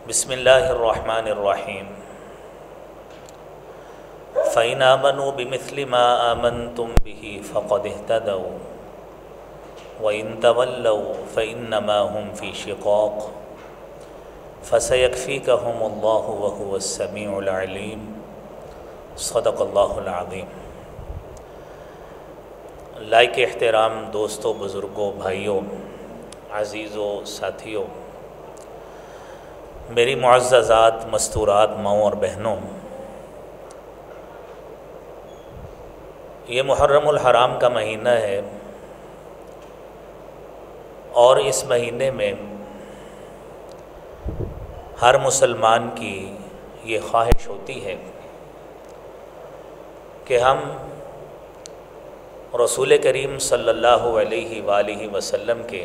بسم اللہ الرحمن الرحیم فَإِنْ آمَنُوا بِمِثْلِ مَا آمَنْتُمْ بِهِ فَقَدِ اهْتَدَوْا وَإِنْ تَوَلَّوْا فَإِنَّمَا هُمْ فِي شِقَاقٍ فَسَيَكْفِيكَهُمُ اللَّهُ وَهُوَ السَّمِيعُ الْعَلِيمُ صدق اللہ العظیم۔ لائق احترام دوستوں، بزرگوں، بھائیوں، عزیزوں، ساتھیوں، میری معززات، مستورات ماؤں اور بہنوں، یہ محرم الحرام کا مہینہ ہے اور اس مہینے میں ہر مسلمان کی یہ خواہش ہوتی ہے کہ ہم رسول کریم صلی اللہ علیہ وآلہ وسلم کے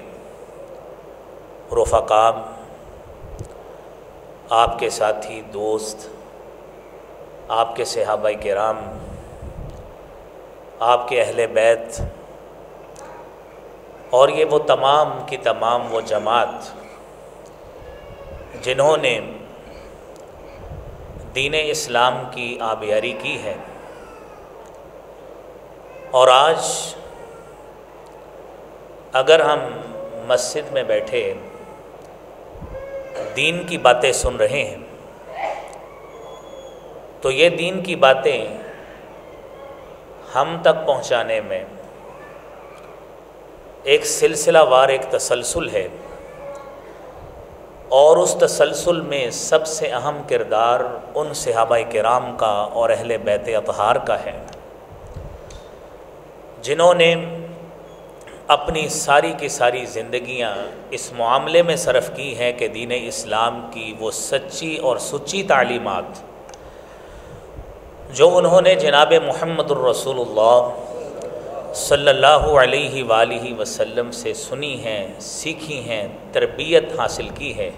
رفقاء، آپ کے ساتھی، دوست، آپ کے صحابہ کرام، آپ کے اہل بیت اور یہ وہ تمام کی تمام وہ جماعت جنہوں نے دین اسلام کی آبیاری کی ہے، اور آج اگر ہم مسجد میں بیٹھے دین کی باتیں سن رہے ہیں تو یہ دین کی باتیں ہم تک پہنچانے میں ایک سلسلہ وار ایک تسلسل ہے، اور اس تسلسل میں سب سے اہم کردار ان صحابہ کرام کا اور اہل بیت اطہار کا ہے جنہوں نے اپنی ساری کی ساری زندگیاں اس معاملے میں صرف کی ہیں کہ دین اسلام کی وہ سچی اور سچی تعلیمات جو انہوں نے جناب محمد الرسول اللہ صلی اللہ علیہ وآلہ وسلم سے سنی ہیں، سیکھی ہیں، تربیت حاصل کی ہے،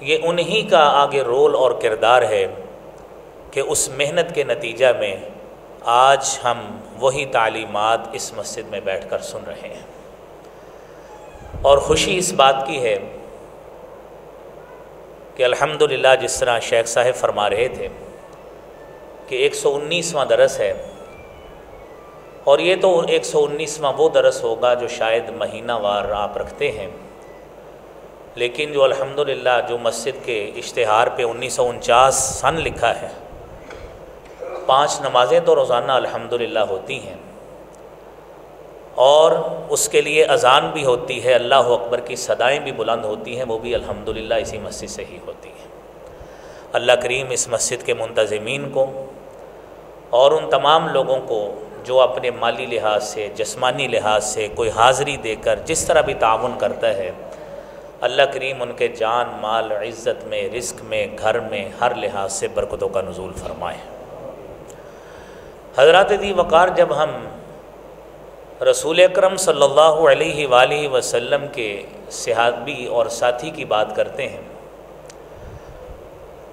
یہ انہی کا آگے رول اور کردار ہے کہ اس محنت کے نتیجہ میں آج ہم وہی تعلیمات اس مسجد میں بیٹھ کر سن رہے ہیں۔ اور خوشی اس بات کی ہے کہ الحمدللہ جس طرح شیخ صاحب فرما رہے تھے کہ 119واں درس ہے، اور یہ تو 119واں وہ درس ہوگا جو شاید مہینہ وار آپ رکھتے ہیں، لیکن جو الحمدللہ جو مسجد کے اشتہار پہ 1949 سن لکھا ہے، 5 نمازیں تو روزانہ الحمدللہ ہوتی ہیں، اور اس کے لیے اذان بھی ہوتی ہے، اللہ اکبر کی صدائیں بھی بلند ہوتی ہیں، وہ بھی الحمدللہ اسی مسجد سے ہی ہوتی ہیں۔ اللہ کریم اس مسجد کے منتظمین کو اور ان تمام لوگوں کو جو اپنے مالی لحاظ سے، جسمانی لحاظ سے کوئی حاضری دے کر جس طرح بھی تعاون کرتا ہے، اللہ کریم ان کے جان، مال، عزت میں، رزق میں، گھر میں، ہر لحاظ سے برکتوں کا نزول فرمائے۔ حضرات دی وقار، جب ہم رسول اکرم صلی اللہ علیہ وآلہ وسلم کے صحابی اور ساتھی کی بات کرتے ہیں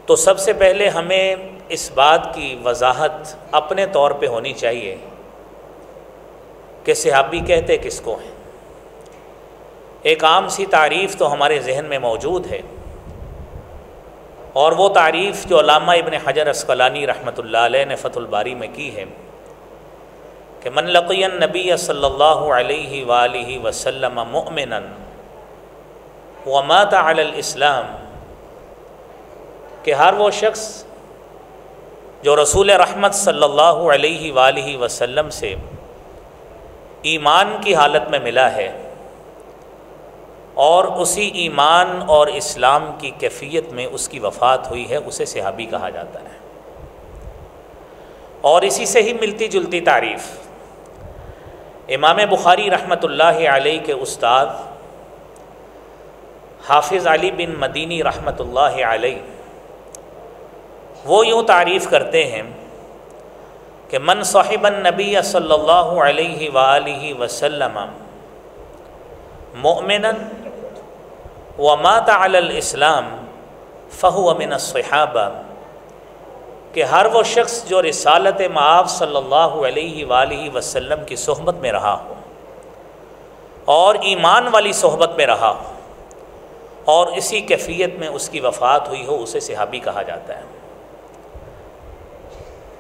تو سب سے پہلے ہمیں اس بات کی وضاحت اپنے طور پہ ہونی چاہیے کہ صحابی کہتے کس کو ہیں۔ ایک عام سی تعریف تو ہمارے ذہن میں موجود ہے، اور وہ تعریف جو علامہ ابن حجر عسقلانی رحمۃ اللہ علیہ نے فتح الباری میں کی ہے کہ من لقی النبی صلی اللہ علیہ وآلہ وسلم مؤمنا ومات علی الاسلام، کہ ہر وہ شخص جو رسول رحمت صلی اللہ علیہ وآلہ وسلم سے ایمان کی حالت میں ملا ہے اور اسی ایمان اور اسلام کی کیفیت میں اس کی وفات ہوئی ہے، اسے صحابی کہا جاتا ہے۔ اور اسی سے ہی ملتی جلتی تعریف امام بخاری رحمۃ اللہ علیہ کے استاد حافظ علی بن مدینی رحمۃ اللہ علیہ وہ یوں تعریف کرتے ہیں کہ من صحب النبی صلی اللہ علیہ وآلہ وسلم مؤمنا ومات علی الاسلام فہو من الصحابہ، کہ ہر وہ شخص جو رسالت مآب صلی اللہ علیہ وآلہ وسلم کی صحبت میں رہا ہو اور ایمان والی صحبت میں رہا ہو اور اسی کیفیت میں اس کی وفات ہوئی ہو اسے صحابی کہا جاتا ہے۔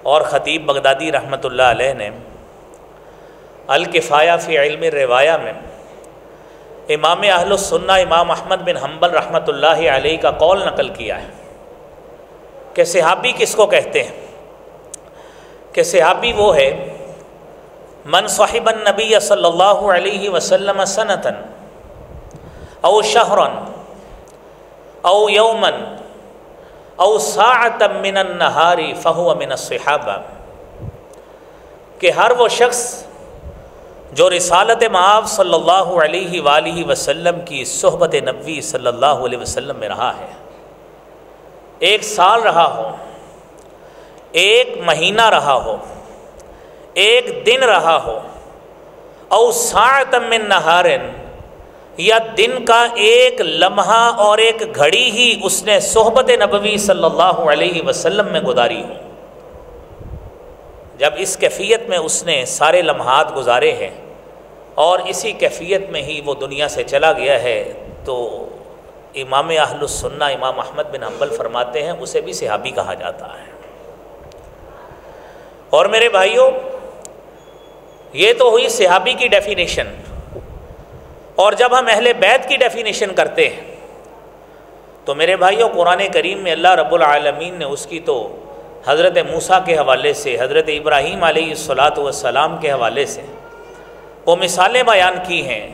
اور خطیب بغدادی رحمۃ اللہ علیہ نے الکفایہ فی علم الروایہ میں امام اہل السنہ امام احمد بن حنبل رحمۃ اللہ علیہ کا قول نقل کیا ہے کہ صحابی کس کو کہتے ہیں، کہ صحابی وہ ہے من صحب النبی صلی اللہ علیہ وسلم سنۃ او شہرا او یوما او ساعۃ من النہار فہو من الصحابہ، کہ ہر وہ شخص جو رسالت مآب صلی اللہ علیہ وآلہ وسلم کی صحبت نبوی صلی اللہ علیہ وسلم میں رہا ہے، 1 سال رہا ہو، 1 مہینہ رہا ہو، 1 دن رہا ہو، او ساعۃ من نہار، یا دن کا 1 لمحہ اور 1 گھڑی ہی اس نے صحبت نبوی صلی اللہ علیہ وسلم میں گزاری ہو، جب اس کیفیت میں اس نے سارے لمحات گزارے ہیں اور اسی کیفیت میں ہی وہ دنیا سے چلا گیا ہے، تو امام اہل السنہ امام احمد بن حنبل فرماتے ہیں اسے بھی صحابی کہا جاتا ہے۔ اور میرے بھائیوں، یہ تو ہوئی صحابی کی ڈیفینیشن، اور جب ہم اہل بیت کی ڈیفینیشن کرتے ہیں تو میرے بھائیوں قرآن کریم میں اللہ رب العالمین نے اس کی تو حضرت موسیٰ کے حوالے سے، حضرت ابراہیم علیہ السلام کے حوالے سے وہ مثالیں بیان کی ہیں،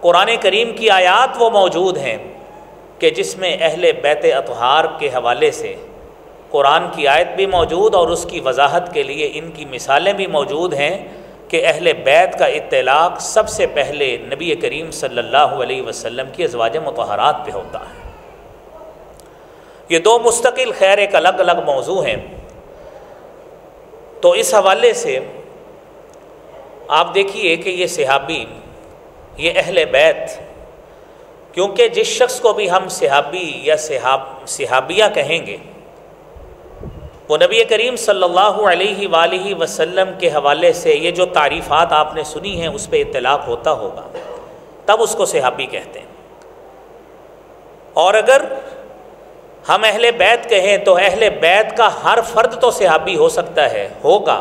قرآن کریم کی آیات وہ موجود ہیں کہ جس میں اہل بیت اطہار کے حوالے سے قرآن کی آیت بھی موجود اور اس کی وضاحت کے لیے ان کی مثالیں بھی موجود ہیں کہ اہل بیت کا اطلاق سب سے پہلے نبی کریم صلی اللہ علیہ وسلم کی ازواج مطہرات پہ ہوتا ہے۔ یہ 2 مستقل خیر ایک الگ الگ موضوع ہیں، تو اس حوالے سے آپ دیکھیے کہ یہ صحابی، یہ اہل بیت، کیونکہ جس شخص کو بھی ہم صحابی یا صحابیہ کہیں گے وہ نبی کریم صلی اللہ علیہ وآلہ وسلم کے حوالے سے یہ جو تعریفات آپ نے سنی ہیں اس پہ اطلاق ہوتا ہوگا، تب اس کو صحابی کہتے ہیں۔ اور اگر ہم اہل بیت کہیں تو اہل بیت کا ہر فرد تو صحابی ہو سکتا ہے، ہوگا،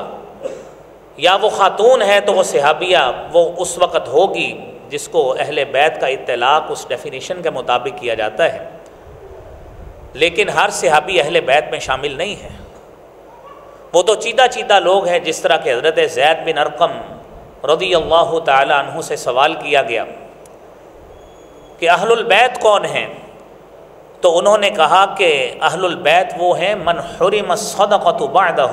یا وہ خاتون ہے تو وہ صحابیہ وہ اس وقت ہوگی جس کو اہل بیت کا اطلاق اس ڈیفینیشن کے مطابق کیا جاتا ہے، لیکن ہر صحابی اہل بیت میں شامل نہیں ہے۔ وہ تو چیدہ چیدہ لوگ ہیں، جس طرح کہ حضرت زید بن ارقم رضی اللہ تعالی عنہ سے سوال کیا گیا کہ اہل البیت کون ہیں، تو انہوں نے کہا کہ اہل البیت وہ ہیں من حرم الصدقۃ بعدہ،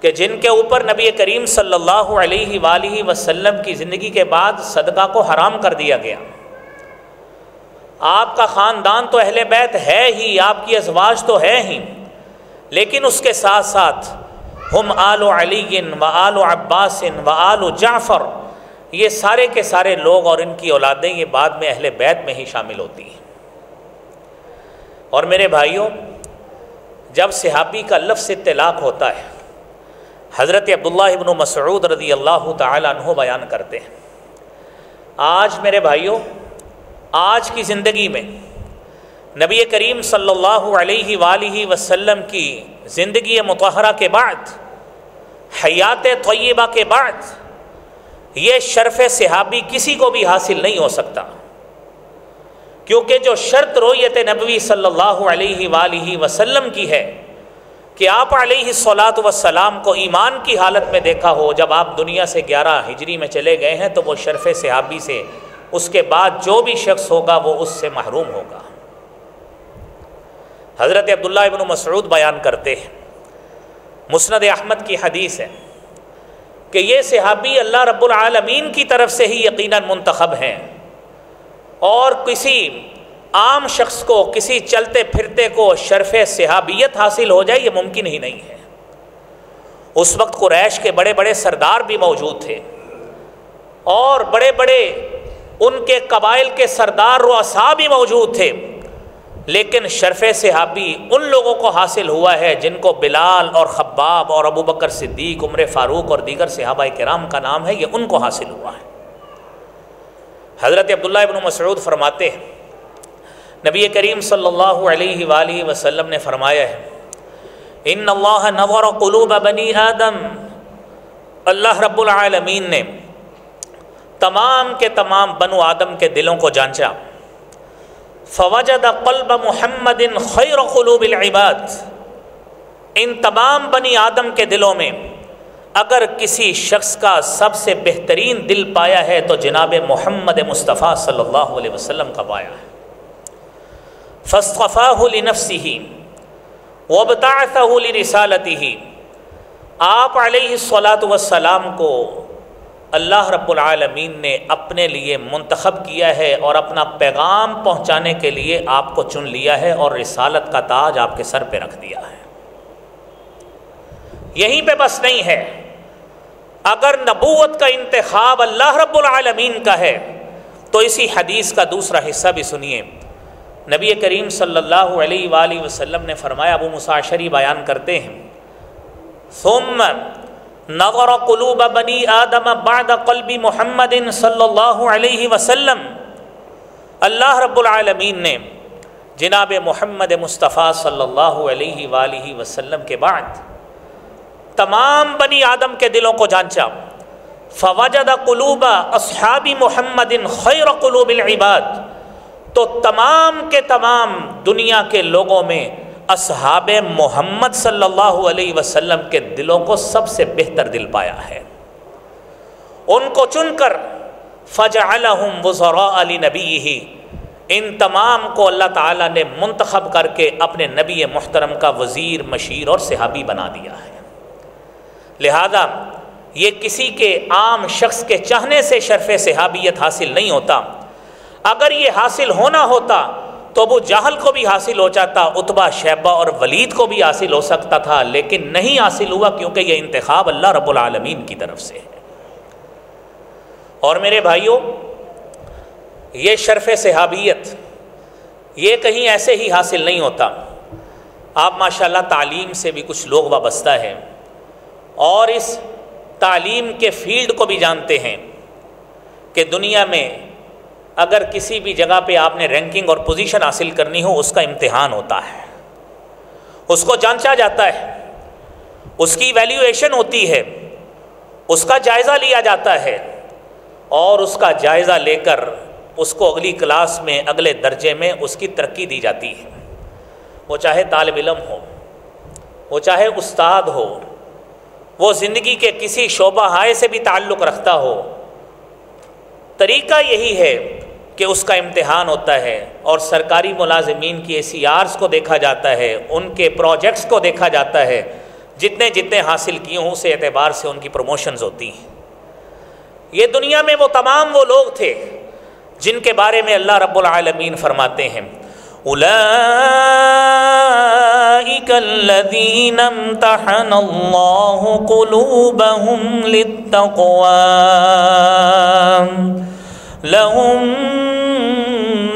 کہ جن کے اوپر نبی کریم صلی اللہ علیہ وآلہ وسلم کی زندگی کے بعد صدقہ کو حرام کر دیا گیا۔ آپ کا خاندان تو اہل بیت ہے ہی، آپ کی ازواج تو ہے ہی، لیکن اس کے ساتھ ساتھ ہم آل علی و آل عباس و آل جعفر، یہ سارے کے سارے لوگ اور ان کی اولادیں یہ بعد میں اہل بیت میں ہی شامل ہوتی ہیں۔ اور میرے بھائیوں، جب صحابی کا لفظ اطلاق ہوتا ہے، حضرت عبداللہ ابن مسعود رضی اللہ تعالی عنہ بیان کرتے ہیں، آج میرے بھائیوں، آج کی زندگی میں نبی کریم صلی اللہ علیہ وآلہ وسلم کی زندگی مطہرہ کے بعد، حیات طیبہ کے بعد، یہ شرف صحابی کسی کو بھی حاصل نہیں ہو سکتا، کیونکہ جو شرط رؤیت نبوی صلی اللہ علیہ وآلہ وسلم کی ہے کہ آپ علیہ الصلاۃ والسلام کو ایمان کی حالت میں دیکھا ہو، جب آپ دنیا سے 11 ہجری میں چلے گئے ہیں تو وہ شرف صحابی سے اس کے بعد جو بھی شخص ہوگا وہ اس سے محروم ہوگا۔ حضرت عبداللہ ابن مسعود بیان کرتے ہیں، مسند احمد کی حدیث ہے کہ یہ صحابی اللہ رب العالمین کی طرف سے ہی یقیناً منتخب ہیں، اور کسی عام شخص کو، کسی چلتے پھرتے کو شرف صحابیت حاصل ہو جائے یہ ممکن ہی نہیں ہے۔ اس وقت قریش کے بڑے بڑے سردار بھی موجود تھے، اور بڑے بڑے ان کے قبائل کے سردار رؤساء بھی موجود تھے، لیکن شرف صحابی ان لوگوں کو حاصل ہوا ہے جن کو بلال اور خباب اور ابو بکر صدیق، عمر فاروق اور دیگر صحابہ کرام کا نام ہے، یہ ان کو حاصل ہوا ہے۔ حضرت عبداللہ ابن مسعود فرماتے ہیں نبی کریم صلی اللہ علیہ وآلہ وسلم نے فرمایا ہے ان اللہ نظر قلوب بنی آدم، اللہ رب العالمین نے تمام کے تمام بنو آدم کے دلوں کو جانچا، فوجد قلب محمد خیر قلوب العباد، ان تمام بنی آدم کے دلوں میں اگر کسی شخص کا سب سے بہترین دل پایا ہے تو جناب محمد مصطفیٰ صلی اللہ علیہ وسلم کا پایا ہے۔ فاصطفاہ لنفسہ وابتعثہ لرسالتہ، آپ علیہ الصلاۃ والسلام کو اللہ رب العالمین نے اپنے لیے منتخب کیا ہے اور اپنا پیغام پہنچانے کے لیے آپ کو چن لیا ہے اور رسالت کا تاج آپ کے سر پہ رکھ دیا ہے۔ یہیں پہ بس نہیں ہے، اگر نبوت کا انتخاب اللہ رب العالمین کا ہے تو اسی حدیث کا دوسرا حصہ بھی سنیے۔ نبی کریم صلی اللہ علیہ وآلہ وسلم نے فرمایا، ابو موسیٰ اشعری بیان کرتے ہیں، ثم نظر قلوب بنی آدم بعد قلب محمد صلی اللہ علیہ وسلم، اللہ رب العالمین نے جناب محمد مصطفیٰ صلی اللہ علیہ وآلہ وسلم کے بعد تمام بنی آدم کے دلوں کو جانچا، فوجد قلوب اصحاب محمد خیر قلوب العباد، تو تمام کے تمام دنیا کے لوگوں میں اصحاب محمد صلی اللہ علیہ وسلم کے دلوں کو سب سے بہتر دل پایا ہے۔ ان کو چن کر فجعلہم وزراء لنبیہ، ان تمام کو اللہ تعالیٰ نے منتخب کر کے اپنے نبی محترم کا وزیر، مشیر اور صحابی بنا دیا ہے۔ لہذا یہ کسی کے عام شخص کے چاہنے سے شرف صحابیت حاصل نہیں ہوتا، اگر یہ حاصل ہونا ہوتا تو ابو جہل کو بھی حاصل ہو جاتا، عتبہ، شیبہ اور ولید کو بھی حاصل ہو سکتا تھا، لیکن نہیں حاصل ہوا کیونکہ یہ انتخاب اللہ رب العالمین کی طرف سے ہے۔ اور میرے بھائیوں، یہ شرف صحابیت یہ کہیں ایسے ہی حاصل نہیں ہوتا۔ آپ ماشاءاللہ تعلیم سے بھی کچھ لوگ وابستہ ہیں اور اس تعلیم کے فیلڈ کو بھی جانتے ہیں کہ دنیا میں اگر کسی بھی جگہ پہ آپ نے رینکنگ اور پوزیشن حاصل کرنی ہو، اس کا امتحان ہوتا ہے، اس کو جانچا جاتا ہے، اس کی ایویلیویشن ہوتی ہے، اس کا جائزہ لیا جاتا ہے اور اس کا جائزہ لے کر اس کو اگلی کلاس میں، اگلے درجے میں اس کی ترقی دی جاتی ہے۔ وہ چاہے طالب علم ہو، وہ چاہے استاد ہو، وہ زندگی کے کسی شعبہ ہائے سے بھی تعلق رکھتا ہو، طریقہ یہی ہے کہ اس کا امتحان ہوتا ہے اور سرکاری ملازمین کی ACRs کو دیکھا جاتا ہے، ان کے پروجیکٹس کو دیکھا جاتا ہے، جتنے جتنے حاصل کیے ہوں اسے اعتبار سے ان کی پروموشنز ہوتی ہیں۔ یہ دنیا میں وہ تمام وہ لوگ تھے جن کے بارے میں اللہ رب العالمین فرماتے ہیں، اولئک الذین امتحن اللہ قلوبہم للتقوی لہم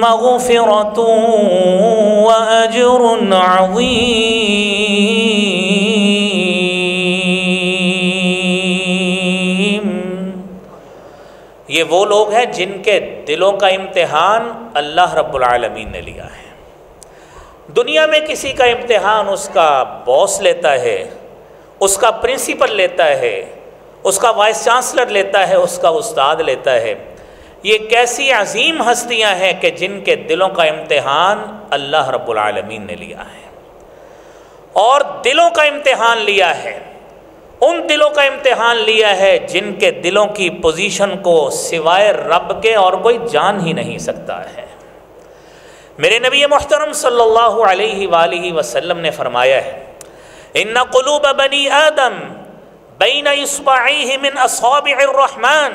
مغفرۃ واجر عظیم۔ یہ وہ لوگ ہیں جن کے دلوں کا امتحان اللہ رب العالمین نے لیا ہے۔ دنیا میں کسی کا امتحان اس کا باس لیتا ہے، اس کا پرنسپل لیتا ہے، اس کا وائس چانسلر لیتا ہے، اس کا استاد لیتا ہے۔ یہ کیسی عظیم ہستیاں ہیں کہ جن کے دلوں کا امتحان اللہ رب العالمین نے لیا ہے، اور دلوں کا امتحان لیا ہے، ان دلوں کا امتحان لیا ہے جن کے دلوں کی پوزیشن کو سوائے رب کے اور کوئی جان ہی نہیں سکتا ہے۔ میرے نبی محترم صلی اللہ علیہ وآلہ وسلم نے فرمایا ہے، ان قلوب بنی آدم بین اصبعیہ من اصابع الرحمن،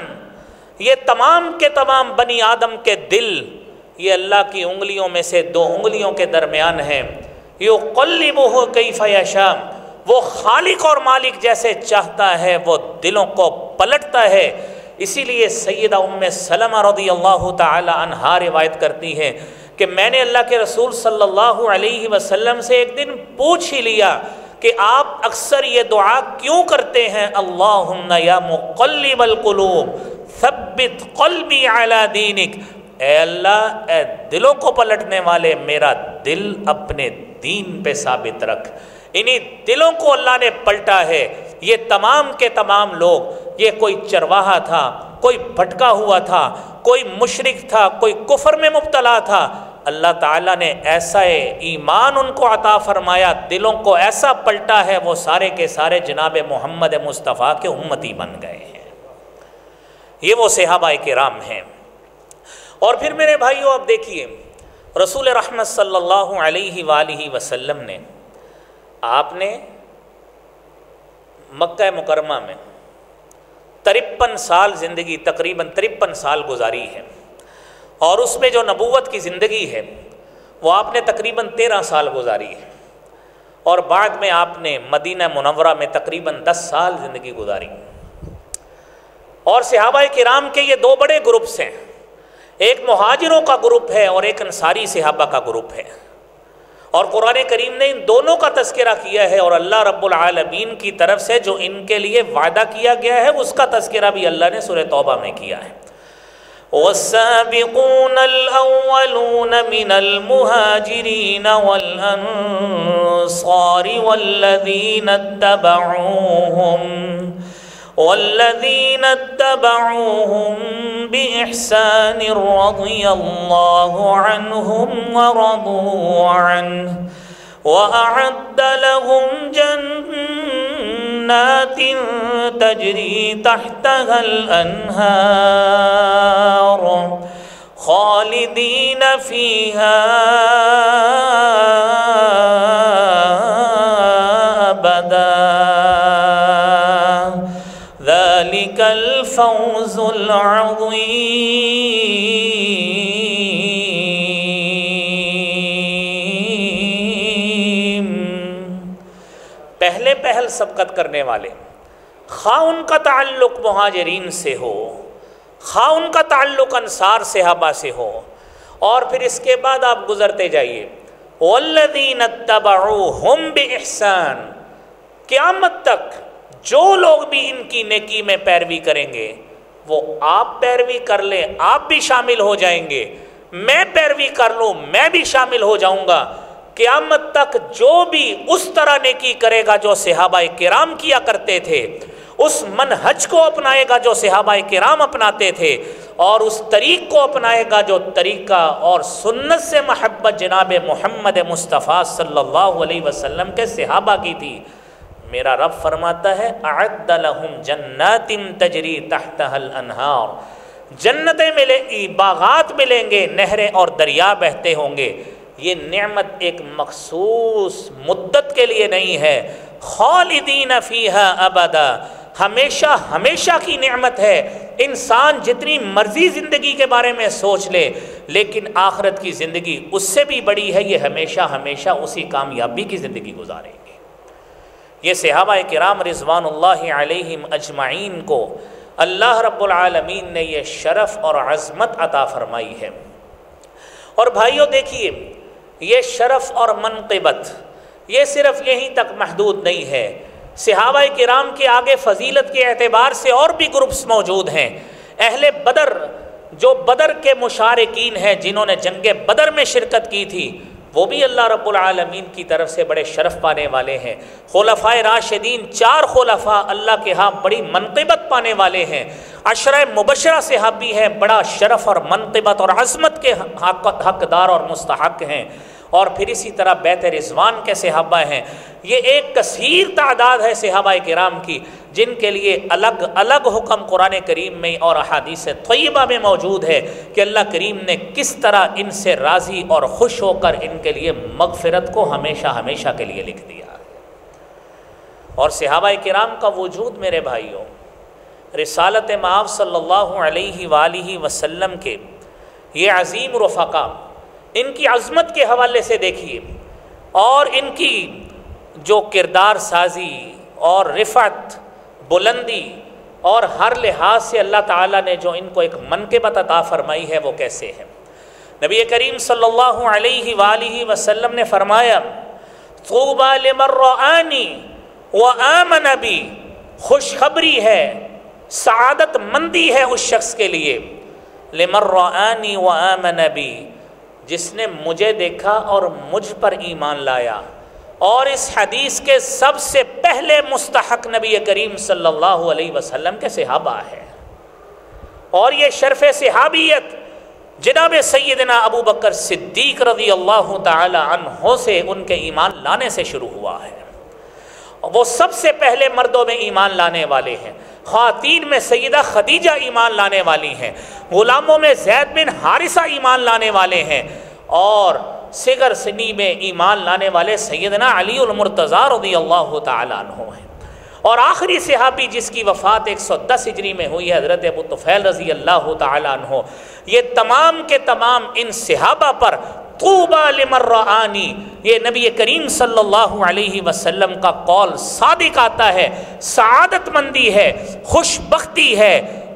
یہ تمام کے تمام بنی آدم کے دل یہ اللہ کی انگلیوں میں سے دو انگلیوں کے درمیان ہیں، یقلبہ کیف یشاء، وہ خالق اور مالک جیسے چاہتا ہے وہ دلوں کو پلٹتا ہے۔ اسی لیے سیدہ ام سلمہ رضی اللہ تعالی عنہا روایت کرتی ہے کہ میں نے اللہ کے رسول صلی اللہ علیہ وسلم سے ایک دن پوچھ ہی لیا کہ آپ اکثر یہ دعا کیوں کرتے ہیں، اللہم یا مقلب القلوب ثبت قلبی علی دینک، اے اللہ اے دلوں کو پلٹنے والے میرا دل اپنے دین پہ ثابت رکھ۔ انہی دلوں کو اللہ نے پلٹا ہے۔ یہ تمام کے تمام لوگ، یہ کوئی چرواہا تھا، کوئی بھٹکا ہوا تھا، کوئی مشرک تھا، کوئی کفر میں مبتلا تھا، اللہ تعالیٰ نے ایسا ایمان ان کو عطا فرمایا، دلوں کو ایسا پلٹا ہے، وہ سارے کے سارے جناب محمد مصطفیٰ کے امتی بن گئے ہیں۔ یہ وہ صحابہ کرام ہیں۔ اور پھر میرے بھائیوں اب دیکھیے، رسول رحمت صلی اللہ علیہ وآلہ وسلم نے، آپ نے مکہ مکرمہ میں 53 سال زندگی، تقریباً 53 سال گزاری ہے، اور اس میں جو نبوت کی زندگی ہے وہ آپ نے تقریباً 13 سال گزاری ہے، اور بعد میں آپ نے مدینہ منورہ میں تقریباً 10 سال زندگی گزاری۔ اور صحابہ کرام کے یہ دو بڑے گروپس ہیں، ایک مہاجروں کا گروپ ہے اور ایک انصاری صحابہ کا گروپ ہے، اور قرآن کریم نے ان دونوں کا تذکرہ کیا ہے، اور اللہ رب العالمین کی طرف سے جو ان کے لیے وعدہ کیا گیا ہے اس کا تذکرہ بھی اللہ نے سورہ توبہ میں کیا ہے۔ والسابقون الأولون من المهاجرين والأنصار والذين اتبعوهم بإحسان رضي الله عنهم ورضوا عنه وأعد لهم جنات تجري تحتها الأنهار خالدين فيها أبدا ذلك الفوز العظیم۔ پہلے پہل سبقت کرنے والے، خواہ ان کا تعلق مہاجرین سے ہو، خواہ ان کا تعلق انصار صحابہ سے ہو، اور پھر اس کے بعد آپ گزرتے جائیے، والذین اتبعوہم بإحسان، قیامت تک جو لوگ بھی ان کی نیکی میں پیروی کریں گے وہ آپ پیروی کر لیں آپ بھی شامل ہو جائیں گے، میں پیروی کر لوں میں بھی شامل ہو جاؤں گا۔ قیامت تک جو بھی اس طرح نیکی کرے گا جو صحابہ کرام کیا کرتے تھے، اس منہج کو اپنائے گا جو صحابہ کرام اپناتے تھے، اور اس طریق کو اپنائے گا جو طریقہ اور سنت سے محبت جناب محمد مصطفیٰ صلی اللہ علیہ وسلم کے صحابہ کی تھی، میرا رب فرماتا ہے اعد لہم جنات تجری تحتها الانہار، جنتیں ملیں گی، باغات ملیں گے، نہریں اور دریا بہتے ہوں گے۔ یہ نعمت ایک مخصوص مدت کے لیے نہیں ہے، خالدین فیہا ابدا، ہمیشہ ہمیشہ کی نعمت ہے۔ انسان جتنی مرضی زندگی کے بارے میں سوچ لے، لیکن آخرت کی زندگی اس سے بھی بڑی ہے، یہ ہمیشہ ہمیشہ اسی کامیابی کی زندگی گزاریں گے۔ یہ صحابہ کرام رضوان اللہ علیہم اجمعین کو اللہ رب العالمین نے یہ شرف اور عظمت عطا فرمائی ہے۔ اور بھائیوں دیکھیے، یہ شرف اور منقبت یہ صرف یہیں تک محدود نہیں ہے، صحابہ کرام کے آگے فضیلت کے اعتبار سے اور بھی گروپس موجود ہیں۔ اہل بدر، جو بدر کے مشارکین ہیں، جنہوں نے جنگ بدر میں شرکت کی تھی، وہ بھی اللہ رب العالمین کی طرف سے بڑے شرف پانے والے ہیں۔ خلفائے راشدین، 4 خلفاء اللہ کے ہاں بڑی منقبت پانے والے ہیں۔ عشرہ مبشرہ صحابی ہیں، بڑا شرف اور منقبت اور عظمت کے حقدار اور مستحق ہیں۔ اور پھر اسی طرح بیت رضوان کے صحابہ ہیں۔ یہ ایک کثیر تعداد ہے صحابہ کرام کی، جن کے لیے الگ الگ حکم قرآن کریم میں اور احادیث طیبہ میں موجود ہے کہ اللہ کریم نے کس طرح ان سے راضی اور خوش ہو کر ان کے لیے مغفرت کو ہمیشہ ہمیشہ کے لیے لکھ دیا۔ اور صحابہ کرام کا وجود میرے بھائیوں، رسالت مآب صلی اللہ علیہ وآلہ وسلم کے یہ عظیم رفقا، ان کی عظمت کے حوالے سے دیکھیے، اور ان کی جو کردار سازی اور رفعت، بلندی اور ہر لحاظ سے اللہ تعالیٰ نے جو ان کو ایک منقبت عطا فرمائی ہے وہ کیسے ہے۔ نبی کریم صلی اللہ علیہ وآلہ وسلم نے فرمایا طوبی لمن رآنی وآمن بی، خوشخبری ہے، سعادت مندی ہے اس شخص کے لیے لمن رآنی وآمن بی، جس نے مجھے دیکھا اور مجھ پر ایمان لایا. اور اس حدیث کے سب سے پہلے مستحق نبی کریم صلی اللہ علیہ وسلم کے صحابہ ہیں. اور یہ شرف صحابیت جناب سیدنا ابو بکر صدیق رضی اللہ تعالی عنہ سے ان کے ایمان لانے سے شروع ہوا ہے. وہ سب سے پہلے مردوں میں ایمان لانے والے ہیں. خواتین میں سیدہ خدیجہ ایمان لانے والی ہیں. غلاموں میں زید بن حارثہ ایمان لانے والے ہیں. اور صغر سنی میں ایمان لانے والے سیدنا علی المرتضیٰ رضی اللہ تعالی عنہ ہیں. اور آخری صحابی جس کی وفات 110 ہجری میں ہوئی ہے حضرت ابو طفیل رضی اللہ تعالی عنہ. یہ تمام کے تمام ان صحابہ پر طوبی لمن رآنی، یہ نبی کریم صلی اللہ علیہ وسلم کا قول صادق آتا ہے، سعادت مندی ہے، خوش بختی ہے،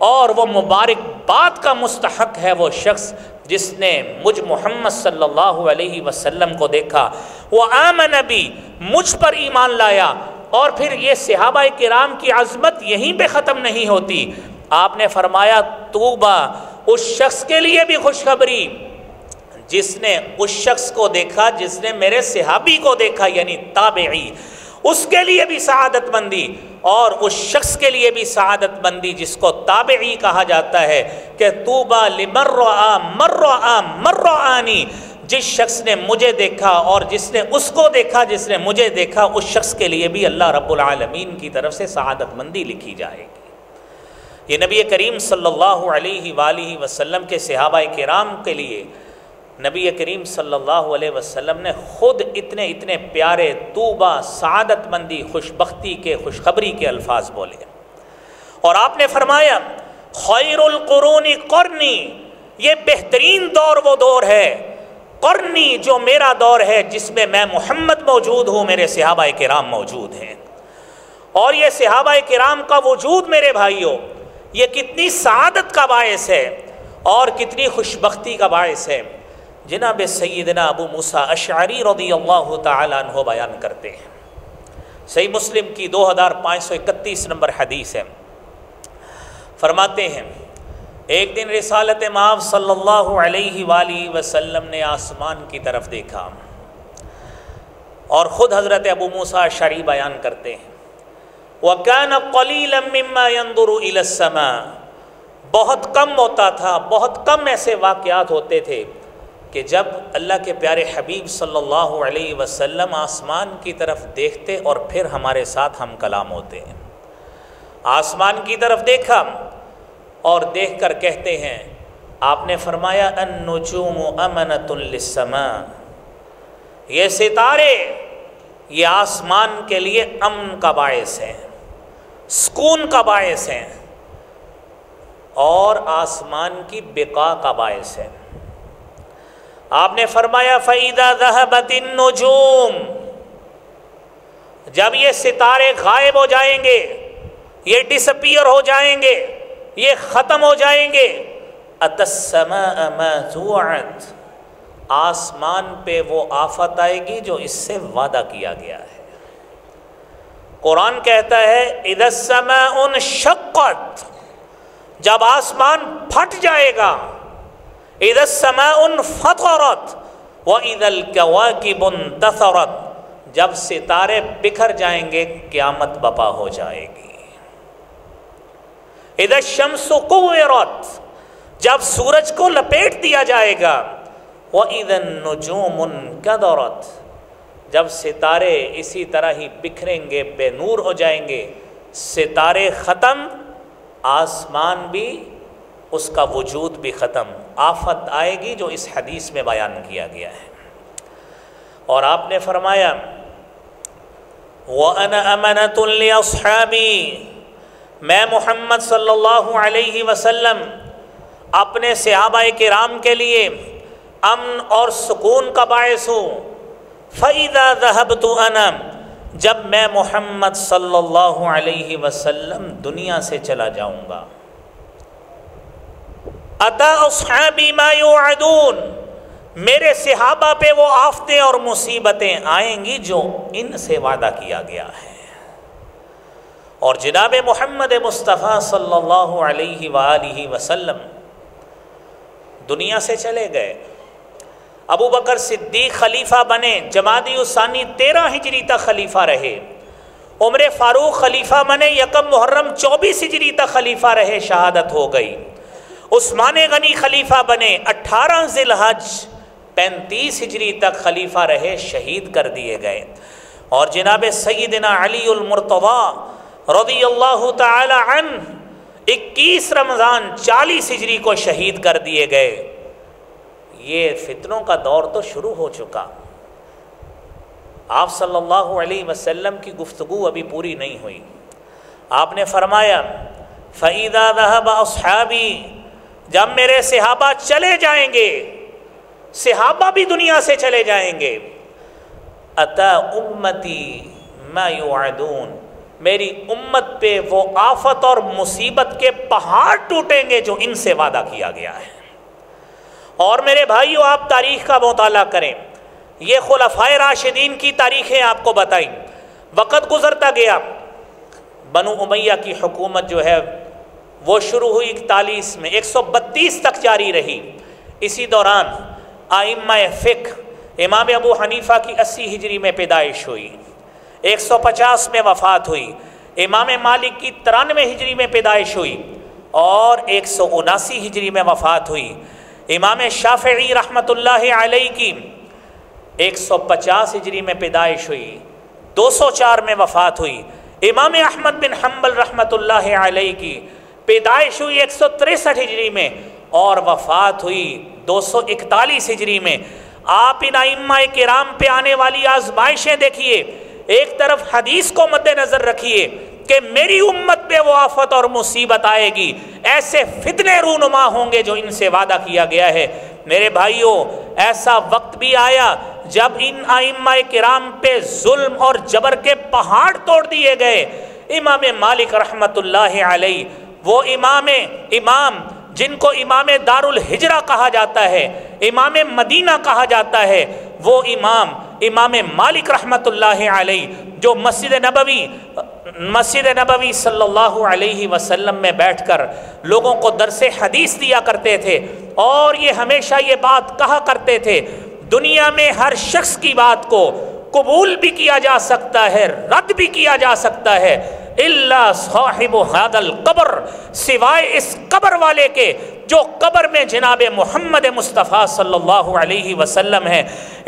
اور وہ مبارک بات کا مستحق ہے وہ شخص جس نے مجھ محمد صلی اللہ علیہ وسلم کو دیکھا. وہ آمن بی، مجھ پر ایمان لایا. اور پھر یہ صحابہ کرام کی عظمت یہیں پہ ختم نہیں ہوتی. آپ نے فرمایا طوبی، اس شخص کے لیے بھی خوشخبری جس نے اس شخص کو دیکھا جس نے میرے صحابی کو دیکھا، یعنی تابعی، اس کے لیے بھی سعادت مندی. اور اس شخص کے لیے بھی سعادت مندی جس کو تابعی کہا جاتا ہے کہ طوبی لمن رآ من رآ من رآنی، جس شخص نے مجھے دیکھا اور جس نے اس کو دیکھا جس نے مجھے دیکھا، اس شخص کے لیے بھی اللہ رب العالمین کی طرف سے سعادت مندی لکھی جائے گی. یہ نبی کریم صلی اللہ علیہ وآلہ وسلم کے صحابہ کرام کے لیے نبی کریم صلی اللہ علیہ وسلم نے خود اتنے پیارے طوبی، سعادت مندی، خوشبختی کے، خوشخبری کے الفاظ بولے. اور آپ نے فرمایا خیر القرون قرنی، یہ بہترین دور وہ دور ہے، قرنی جو میرا دور ہے جس میں میں محمد موجود ہوں، میرے صحابہ کرام موجود ہیں. اور یہ صحابہ کرام کا وجود میرے بھائیوں، یہ کتنی سعادت کا باعث ہے اور کتنی خوشبختی کا باعث ہے. جناب سیدنا ابو موسیٰ اشعری رضی اللہ تعالی عنہ بیان کرتے ہیں، صحیح مسلم کی 2531 نمبر حدیث ہے. فرماتے ہیں ایک دن رسالت مآب صلی اللہ علیہ وآلہ وسلم نے آسمان کی طرف دیکھا. اور خود حضرت ابو موسیٰ اشعری بیان کرتے ہیں وَكَانَ قَلِيلًا مِمَّا يَنظُرُ إِلَى السَّمَاءِ، بہت کم ہوتا تھا، بہت کم ایسے واقعات ہوتے تھے کہ جب اللہ کے پیارے حبیب صلی اللہ علیہ وسلم آسمان کی طرف دیکھتے اور پھر ہمارے ساتھ ہم کلام ہوتے ہیں. آسمان کی طرف دیکھا اور دیکھ کر کہتے ہیں، آپ نے فرمایا النجوم امنۃ للسماء، یہ ستارے یہ آسمان کے لیے امن کا باعث ہیں، سکون کا باعث ہیں، اور آسمان کی بقا کا باعث ہے. آپ نے فرمایا فَإِذَا ذَهَبَتِ النُّجُومُ، جب یہ ستارے غائب ہو جائیں گے، یہ ڈسپیئر ہو جائیں گے، یہ ختم ہو جائیں گے، أَتَى السَّمَاءَ مَا تُوعَدُ، آسمان پہ وہ آفت آئے گی جو اس سے وعدہ کیا گیا ہے. قرآن کہتا ہے اِذَا السَّمَاءُ انشَقَّتْ، جب آسمان پھٹ جائے گا، اِذَا السَّمَاءُ انفَطَرَتْ وَإِذَا الْكَوَاكِبُ انتَثَرَتْ، جب ستارے بکھر جائیں گے قیامت بپا ہو جائے گی. اِذَا الشَّمْسُ كُوِّرَتْ، جب سورج کو لپیٹ دیا جائے گا. وَإِذَا النُّجُومُ انْكَدَرَتْ، جب ستارے اسی طرح ہی بکھریں گے، بے نور ہو جائیں گے، ستارے ختم، آسمان بھی، اس کا وجود بھی ختم، آفت آئے گی جو اس حدیث میں بیان کیا گیا ہے. اور آپ نے فرمایا وَأَنَا أَمَنَةٌ لِأَصْحَابِي، میں محمد صلی اللہ علیہ وسلم اپنے صحابہ کرام کے لیے امن اور سکون کا باعث ہوں. فَإِذَا ذَهَبْتُ أَنَا، جب میں محمد صلی اللہ علیہ وسلم دنیا سے چلا جاؤں گا. اتا اصحابی ما یوعدون، میرے صحابہ پہ وہ آفتیں اور مصیبتیں آئیں گی جو ان سے وعدہ کیا گیا ہے. اور جناب محمد مصطفیٰ صلی اللہ علیہ وآلہ وسلم دنیا سے چلے گئے۔ ابو بکر صدیق خلیفہ بنے، جمادی الثانی 13 ہجری تک خلیفہ رہے۔ عمر فاروق خلیفہ بنے، 1 محرم 24 ہجری تک خلیفہ رہے، شہادت ہو گئی۔ عثمان غنی خلیفہ بنے، 18 ذی الحج 35 ہجری تک خلیفہ رہے، شہید کر دیے گئے۔ اور جناب سیدنا علی المرتضی رضی اللہ تعالی عنہ 21 رمضان 40 ہجری کو شہید کر دیے گئے۔ یہ فتنوں کا دور تو شروع ہو چکا۔ آپ صلی اللہ علیہ وسلم کی گفتگو ابھی پوری نہیں ہوئی۔ آپ نے فرمایا فَإِذَا ذَهَبَ أَصْحَابِي، جب میرے صحابہ چلے جائیں گے، صحابہ بھی دنیا سے چلے جائیں گے، اتا امتی ما یوعدون، میری امت پہ وہ آفت اور مصیبت کے پہاڑ ٹوٹیں گے جو ان سے وعدہ کیا گیا ہے۔ اور میرے بھائیو، آپ تاریخ کا مطالعہ کریں، یہ خلفائے راشدین کی تاریخیں آپ کو بتائیں۔ وقت گزرتا گیا، بنو امیہ کی حکومت جو ہے وہ شروع ہوئی 41 میں، 132 تک جاری رہی۔ اسی دوران ائمہ فقہ امام ابو حنیفہ کی 80 ہجری میں پیدائش ہوئی، 150 میں وفات ہوئی۔ امام مالک کی 93 ہجری میں پیدائش ہوئی اور 179 ہجری میں وفات ہوئی۔ امام شافعی رحمۃ اللہ علیہ کی 150 ہجری میں پیدائش ہوئی، 204 میں وفات ہوئی۔ امام احمد بن حنبل رحمۃ اللہ علیہ کی پیدائش ہوئی 163 ہجری میں اور وفات ہوئی 241 ہجری میں۔ آپ ان ائمہ کرام پہ آنے والی آزمائشیں دیکھیے، ایک طرف حدیث کو مد نظر رکھیے کہ میری امت پہ وہ آفت اور مصیبت آئے گی، ایسے فتنے رونما ہوں گے جو ان سے وعدہ کیا گیا ہے۔ میرے بھائیوں، ایسا وقت بھی آیا جب ان ائمہ کرام پہ ظلم اور جبر کے پہاڑ توڑ دیے گئے۔ امام مالک رحمۃ اللہ علیہ، وہ امام جن کو امام دار الہجرہ کہا جاتا ہے، امام مدینہ کہا جاتا ہے، وہ امام مالک رحمۃ اللہ علیہ جو مسجد نبوی صلی اللہ علیہ وسلم میں بیٹھ کر لوگوں کو درس حدیث دیا کرتے تھے، اور یہ ہمیشہ یہ بات کہا کرتے تھے، دنیا میں ہر شخص کی بات کو قبول بھی کیا جا سکتا ہے، رد بھی کیا جا سکتا ہے، الا صاحب هذا القبر، سوائے اس قبر والے کے جو قبر میں جناب محمد مصطفیٰ صلی اللہ علیہ وسلم ہے۔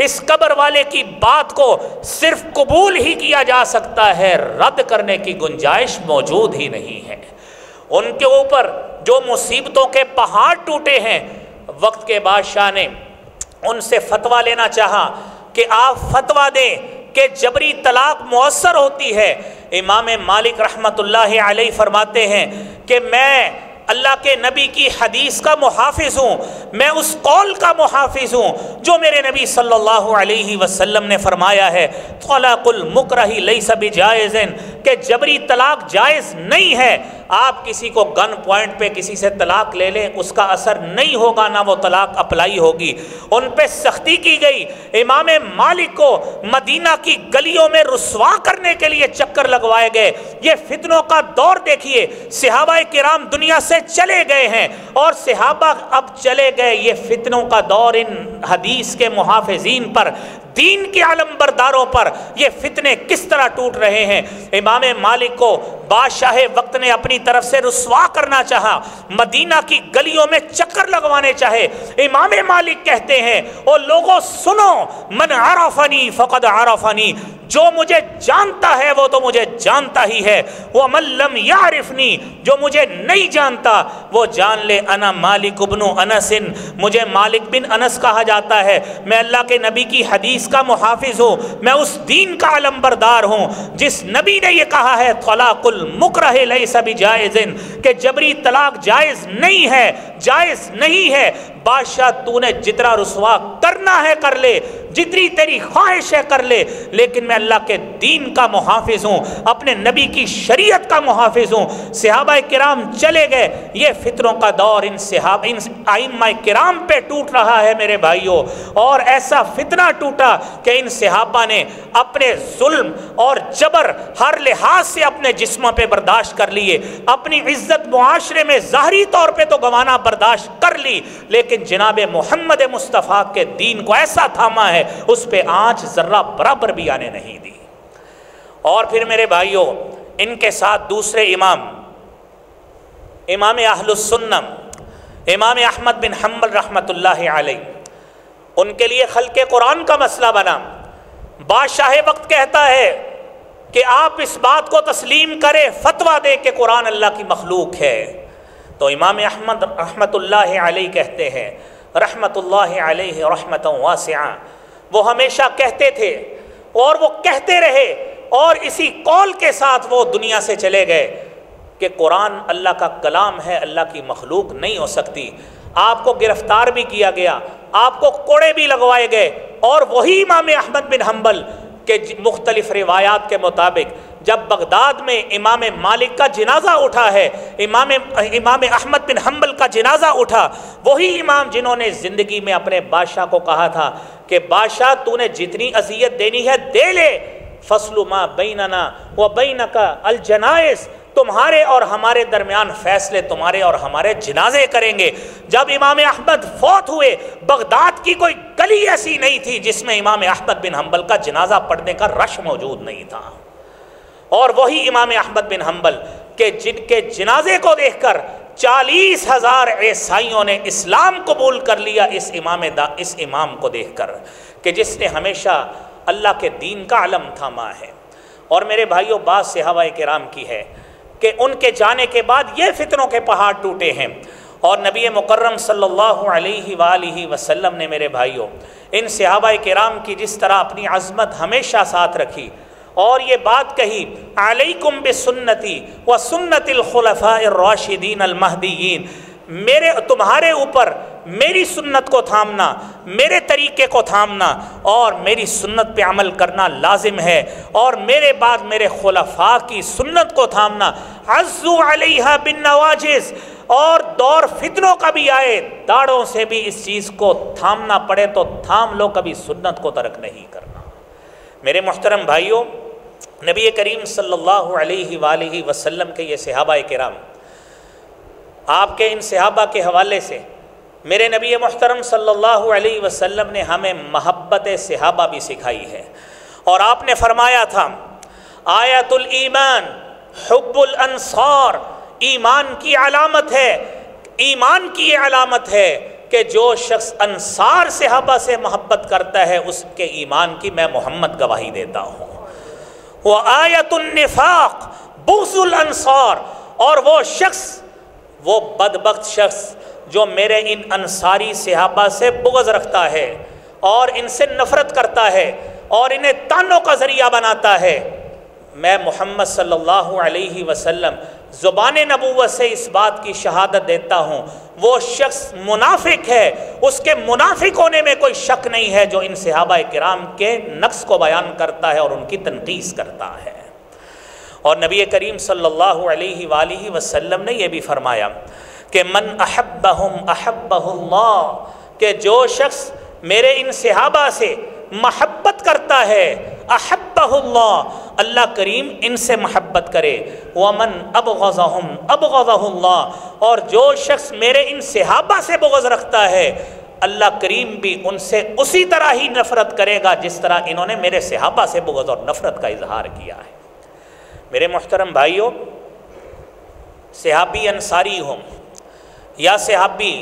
اس قبر والے کی بات کو صرف قبول ہی کیا جا سکتا ہے، رد کرنے کی گنجائش موجود ہی نہیں ہے۔ ان کے اوپر جو مصیبتوں کے پہاڑ ٹوٹے ہیں، وقت کے بادشاہ نے ان سے فتویٰ لینا چاہا کہ آپ فتویٰ دیں کہ جبری طلاق مؤثر ہوتی ہے۔ امام مالک رحمۃ اللہ علیہ فرماتے ہیں کہ میں اللہ کے نبی کی حدیث کا محافظ ہوں، میں اس قول کا محافظ ہوں جو میرے نبی صلی اللہ علیہ وسلم نے فرمایا ہے، طلاق المکرہ لیس بجائز، کہ جبری طلاق جائز نہیں ہے۔ آپ کسی کو گن پوائنٹ پہ کسی سے طلاق لے لیں، اس کا اثر نہیں ہوگا، نہ وہ طلاق اپلائی ہوگی۔ ان پہ سختی کی گئی۔ امام مالک کو مدینہ کی گلیوں میں رسوا کرنے کے لیے چکر لگوائے گئے۔ یہ فتنوں کا دور دیکھیے، صحابہ کرام دنیا سے چلے گئے ہیں اور صحابہ اب چلے گئے، یہ فتنوں کا دور ان حدیث کے محافظین پر، دین کے علمبرداروں پر یہ فتنے کس طرح ٹوٹ رہے ہیں۔ امام مالک کو بادشاہ وقت نے اپنی طرف سے رسوا کرنا چاہا، مدینہ کی گلیوں میں چکر لگوانے چاہے۔ امام مالک کہتے ہیں، او لوگوں سنو، من عرفنی فقد عرفنی، جو مجھے جانتا ہے وہ تو مجھے جانتا ہی ہے، ومن لم یعرفنی، جو مجھے نہیں جانتا وہ جان لے، انا مالک بن انس، مجھے مالک بن انس کہا جاتا ہے، میں اللہ کے نبی کی حدیث کا محافظ ہوں، میں اس دین کا علمبردار ہوں جس نبی نے یہ کہا ہے طلاق المکرہ لیس بجائز، کہ جبری طلاق جائز نہیں ہے، جائز نہیں ہے۔ بادشاہ تو نے جتنا رسوا کرنا ہے کر لے، جتنی تیری خواہش ہے کر لے، لیکن میں اللہ کے دین کا محافظ ہوں، اپنے نبی کی شریعت کا محافظ ہوں۔ صحابہ کرام چلے گئے، یہ فتنوں کا دور ان ائمہ کرام پہ ٹوٹ رہا ہے میرے بھائیوں، اور ایسا فتنہ ٹوٹا کہ ان صحابہ نے اپنے ظلم اور جبر ہر لحاظ سے اپنے جسموں پہ برداشت کر لیے، اپنی عزت معاشرے میں ظاہری طور پہ تو گوانا برداشت کر لی، لیکن جناب محمد مصطفیٰ کے دین کو ایسا تھاما ہے اس پہ آنچ ذرہ برابر بھی آنے نہیں دی۔ اور پھر میرے بھائیوں ان کے ساتھ دوسرے امام اہل السنہ امام احمد بن حنبل رحمۃ اللہ علیہ، ان کے لیے خلق قرآن کا مسئلہ بنا۔ بادشاہ وقت کہتا ہے کہ آپ اس بات کو تسلیم کریں، فتویٰ دے کہ قرآن اللہ کی مخلوق ہے، تو امام احمد رحمۃ اللہ علیہ کہتے ہیں رحمۃ اللہ علیہ رحمۃ واسعہ، وہ ہمیشہ کہتے تھے اور وہ کہتے رہے، اور اسی قول کے ساتھ وہ دنیا سے چلے گئے کہ قرآن اللہ کا کلام ہے، اللہ کی مخلوق نہیں ہو سکتی۔ آپ کو گرفتار بھی کیا گیا، آپ کو کوڑے بھی لگوائے گئے، اور وہی امام احمد بن حنبل کے مختلف روایات کے مطابق جب بغداد میں امام مالک کا جنازہ اٹھا ہے، امام احمد بن حنبل کا جنازہ اٹھا، وہی امام جنہوں نے زندگی میں اپنے بادشاہ کو کہا تھا کہ بادشاہ تو نے جتنی اذیت دینی ہے دے لے، فصل ما بیننا و بینک الجنائز، تمہارے اور ہمارے درمیان فیصلے تمہارے اور ہمارے جنازے کریں گے۔ جب امام احمد فوت ہوئے، بغداد کی کوئی گلی ایسی نہیں تھی جس میں امام احمد بن حنبل کا جنازہ پڑھنے کا رش موجود نہیں تھا، اور وہی امام احمد بن حنبل کہ جن کے جنازے کو دیکھ کر 40,000 عیسائیوں نے اسلام قبول کر لیا، اس امام کو دیکھ کر کہ جس نے ہمیشہ اللہ کے دین کا علم تھاما ہے۔ اور میرے بھائیوں بعض صحابہ کرام کی ہے کہ ان کے جانے کے بعد یہ فتنوں کے پہاڑ ٹوٹے ہیں، اور نبی مکرم صلی اللہ علیہ وآلہ وسلم نے میرے بھائیوں ان صحابہ کرام کی جس طرح اپنی عظمت ہمیشہ ساتھ رکھی، اور یہ بات کہی علیکم بسنتی و سنت الخلفاء الراشدین المہدیین، تمہارے اوپر میری سنت کو تھامنا، میرے طریقے کو تھامنا اور میری سنت پہ عمل کرنا لازم ہے، اور میرے بعد میرے خلفاء کی سنت کو تھامنا، عزو علیہا بالنواجز، اور دور فتنوں کا بھی آئے داڑھوں سے بھی اس چیز کو تھامنا پڑے تو تھام لو، کبھی سنت کو ترک نہیں کرنا۔ میرے محترم بھائیوں، نبی کریم صلی اللہ علیہ وآلہ وسلم کے یہ صحابہ کرام، آپ کے ان صحابہ کے حوالے سے میرے نبی محترم صلی اللہ علیہ وسلم نے ہمیں محبت صحابہ بھی سکھائی ہے، اور آپ نے فرمایا تھا آیت الایمان حب الانصار، ایمان کی علامت ہے، ایمان کی یہ علامت ہے کہ جو شخص انصار صحابہ سے محبت کرتا ہے اس کے ایمان کی میں محمد گواہی دیتا ہوں۔ وآیت النفاق بغض الانصار، اور وہ شخص، وہ بدبخت شخص جو میرے ان انصاری صحابہ سے بغض رکھتا ہے اور ان سے نفرت کرتا ہے اور انہیں تانوں کا ذریعہ بناتا ہے، میں محمد صلی اللہ علیہ وسلم زبان نبوت سے اس بات کی شہادت دیتا ہوں وہ شخص منافق ہے، اس کے منافق ہونے میں کوئی شک نہیں ہے جو ان صحابہ کرام کے نقص کو بیان کرتا ہے اور ان کی تنقیص کرتا ہے۔ اور نبی کریم صلی اللہ علیہ وآلہ وسلم نے یہ بھی فرمایا کہ من احبہم احبہ اللہ، کہ جو شخص میرے ان صحابہ سے محبت کرتا ہے احبہ اللہ، اللہ کریم ان سے محبت کرے، ومن ابغضہم ابغضہ اللہ، اور جو شخص میرے ان صحابہ سے بغض رکھتا ہے اللہ کریم بھی ان سے اسی طرح ہی نفرت کرے گا جس طرح انہوں نے میرے صحابہ سے بغض اور نفرت کا اظہار کیا ہے۔ میرے محترم بھائیوں، صحابی انصاری ہوں یا صحابی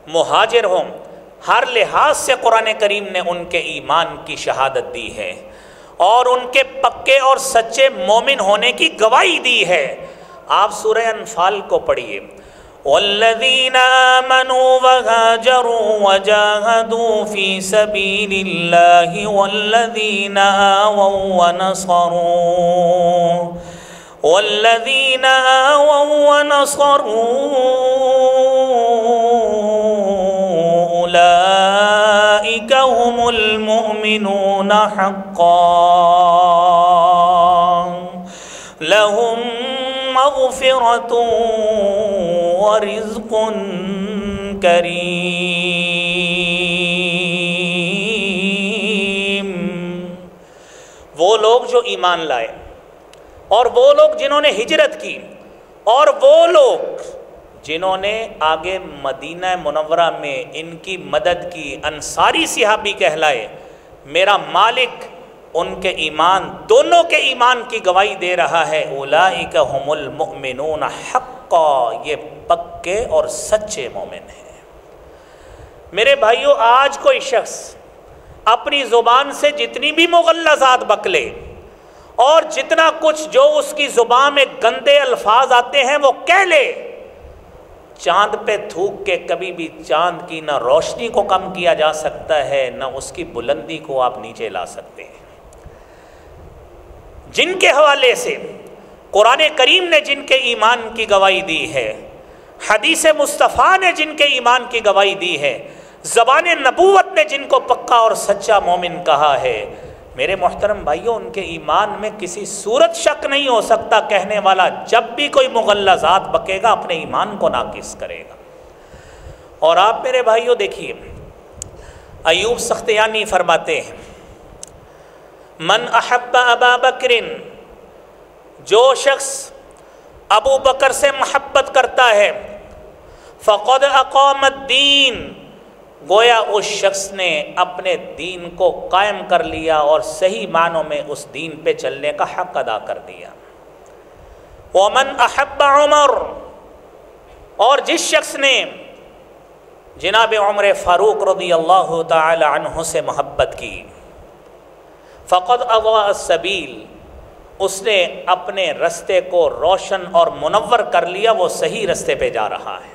مہاجر ہوں، ہر لحاظ سے قرآن کریم نے ان کے ایمان کی شہادت دی ہے اور ان کے پکے اور سچے مومن ہونے کی گواہی دی ہے۔ آپ سورہ انفال کو پڑھیے، والذین آمنوا وہاجروا وجاہدوا فی سبیل اللہ والذین آووا ونصروا اولئک هم هم المؤمنون حقا لهم مغفرة ورزق کریم۔ وہ لوگ جو ایمان لائے، اور وہ لوگ جنہوں نے ہجرت کی، اور وہ لوگ جنہوں نے آگے مدینہ منورہ میں ان کی مدد کی، انصاری صحابی کہلائے، میرا مالک ان کے ایمان، دونوں کے ایمان کی گواہی دے رہا ہے، اولئک هم المؤمنون حقا، یہ پکے اور سچے مومن ہیں۔ میرے بھائیو، آج کوئی شخص اپنی زبان سے جتنی بھی مغلظات بکلے اور جتنا کچھ جو اس کی زبان میں گندے الفاظ آتے ہیں وہ کہہ لے، چاند پہ تھوک کے کبھی بھی چاند کی نہ روشنی کو کم کیا جا سکتا ہے، نہ اس کی بلندی کو آپ نیچے لا سکتے ہیں۔ جن کے حوالے سے قرآن کریم نے جن کے ایمان کی گواہی دی ہے، حدیث مصطفیٰ نے جن کے ایمان کی گواہی دی ہے، زبان نبوت نے جن کو پکا اور سچا مومن کہا ہے، میرے محترم بھائیوں، ان کے ایمان میں کسی صورت شک نہیں ہو سکتا۔ کہنے والا جب بھی کوئی مغلظات بکے گا اپنے ایمان کو ناقص کرے گا۔ اور آپ میرے بھائیوں دیکھیے، ایوب سختیانی فرماتے ہیں، من احب ابا بکر، جو شخص ابو بکر سے محبت کرتا ہے، فقد اقام الدین، گویا اس شخص نے اپنے دین کو قائم کر لیا اور صحیح معنوں میں اس دین پہ چلنے کا حق ادا کر دیا۔ ومن احب عمر، اور جس شخص نے جناب عمر فاروق رضی اللہ تعالی عنہ سے محبت کی، فقد اضاء السبیل، اس نے اپنے رستے کو روشن اور منور کر لیا، وہ صحیح رستے پہ جا رہا ہے۔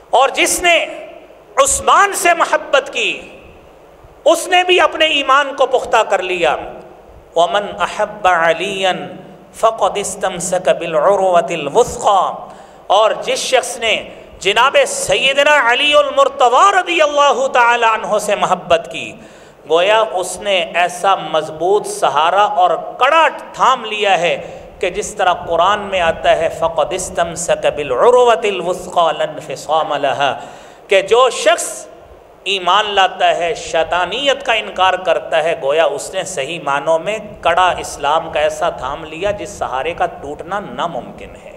اور جس نے عثمان سے محبت کی، اس نے بھی اپنے ایمان کو پختہ کر لیا۔ ومن احب علیا فقد استمسک بالعروۃ الوثقی، اور جس شخص نے جناب سیدنا علی المرتضی رضی اللہ تعالی عنہ سے محبت کی، گویا اس نے ایسا مضبوط سہارا اور کڑا تھام لیا ہے کہ جس طرح قرآن میں آتا ہے فقد استمسک بالعروۃ الوثقی لا انفصام لها، کہ جو شخص ایمان لاتا ہے، شیطانیت کا انکار کرتا ہے، گویا اس نے صحیح معنوں میں کڑا اسلام کا ایسا تھام لیا جس سہارے کا ٹوٹنا ناممکن ہے۔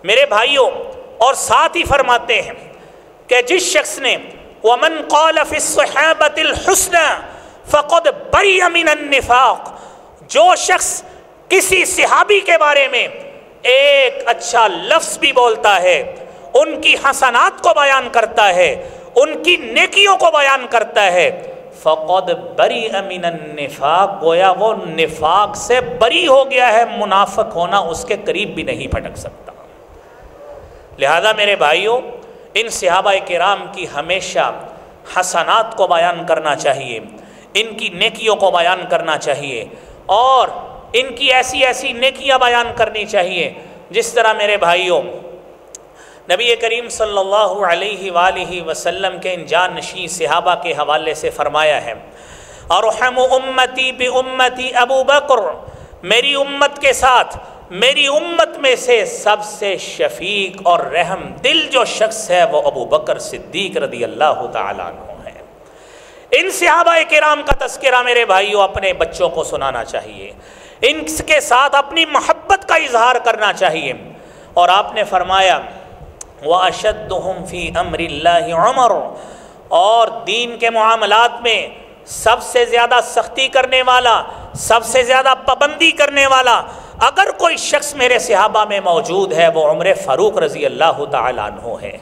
میرے بھائیوں، اور ساتھ ہی فرماتے ہیں کہ جس شخص نے وَمَنْ قَالَ فِي الصَّحَابَةِ الْحُسْنَى فَقَدْ بَرِئَ مِنَ النِّفَاقِ، جو شخص کسی صحابی کے بارے میں ایک اچھا لفظ بھی بولتا ہے، ان کی حسنات کو بیان کرتا ہے، ان کی نیکیوں کو بیان کرتا ہے، فَقَدْ بَرِئَ مِنَ النِّفَاقِ، گویا وہ نفاق سے بری ہو گیا ہے، منافق ہونا اس کے قریب بھی نہیں پھٹک سکتا۔ لہذا میرے بھائیوں، ان صحابہ کرام کی ہمیشہ حسنات کو بیان کرنا چاہیے، ان کی نیکیوں کو بیان کرنا چاہیے، اور ان کی ایسی ایسی نیکیاں بیان کرنی چاہیے جس طرح میرے بھائیوں نبی کریم صلی اللہ علیہ وآلہ وسلم کے ان جان نشین صحابہ کے حوالے سے فرمایا ہے، ارحم امتی بامتی ابو بکر، میری امت کے ساتھ میری امت میں سے سب سے شفیق اور رحم دل جو شخص ہے وہ ابو بکر صدیق رضی اللہ تعالیٰ عنہ ہے۔ ان صحابہ کرام کا تذکرہ میرے بھائیوں اپنے بچوں کو سنانا چاہیے، ان کے ساتھ اپنی محبت کا اظہار کرنا چاہیے۔ اور آپ نے فرمایا وَأَشَدُّهُمْ فِي أَمْرِ اللَّهِ عُمَرُ، اور دین کے معاملات میں سب سے زیادہ سختی کرنے والا، سب سے زیادہ پابندی کرنے والا اگر کوئی شخص میرے صحابہ میں موجود ہے وہ عمر فاروق رضی اللہ تعالیٰ عنہ ہے۔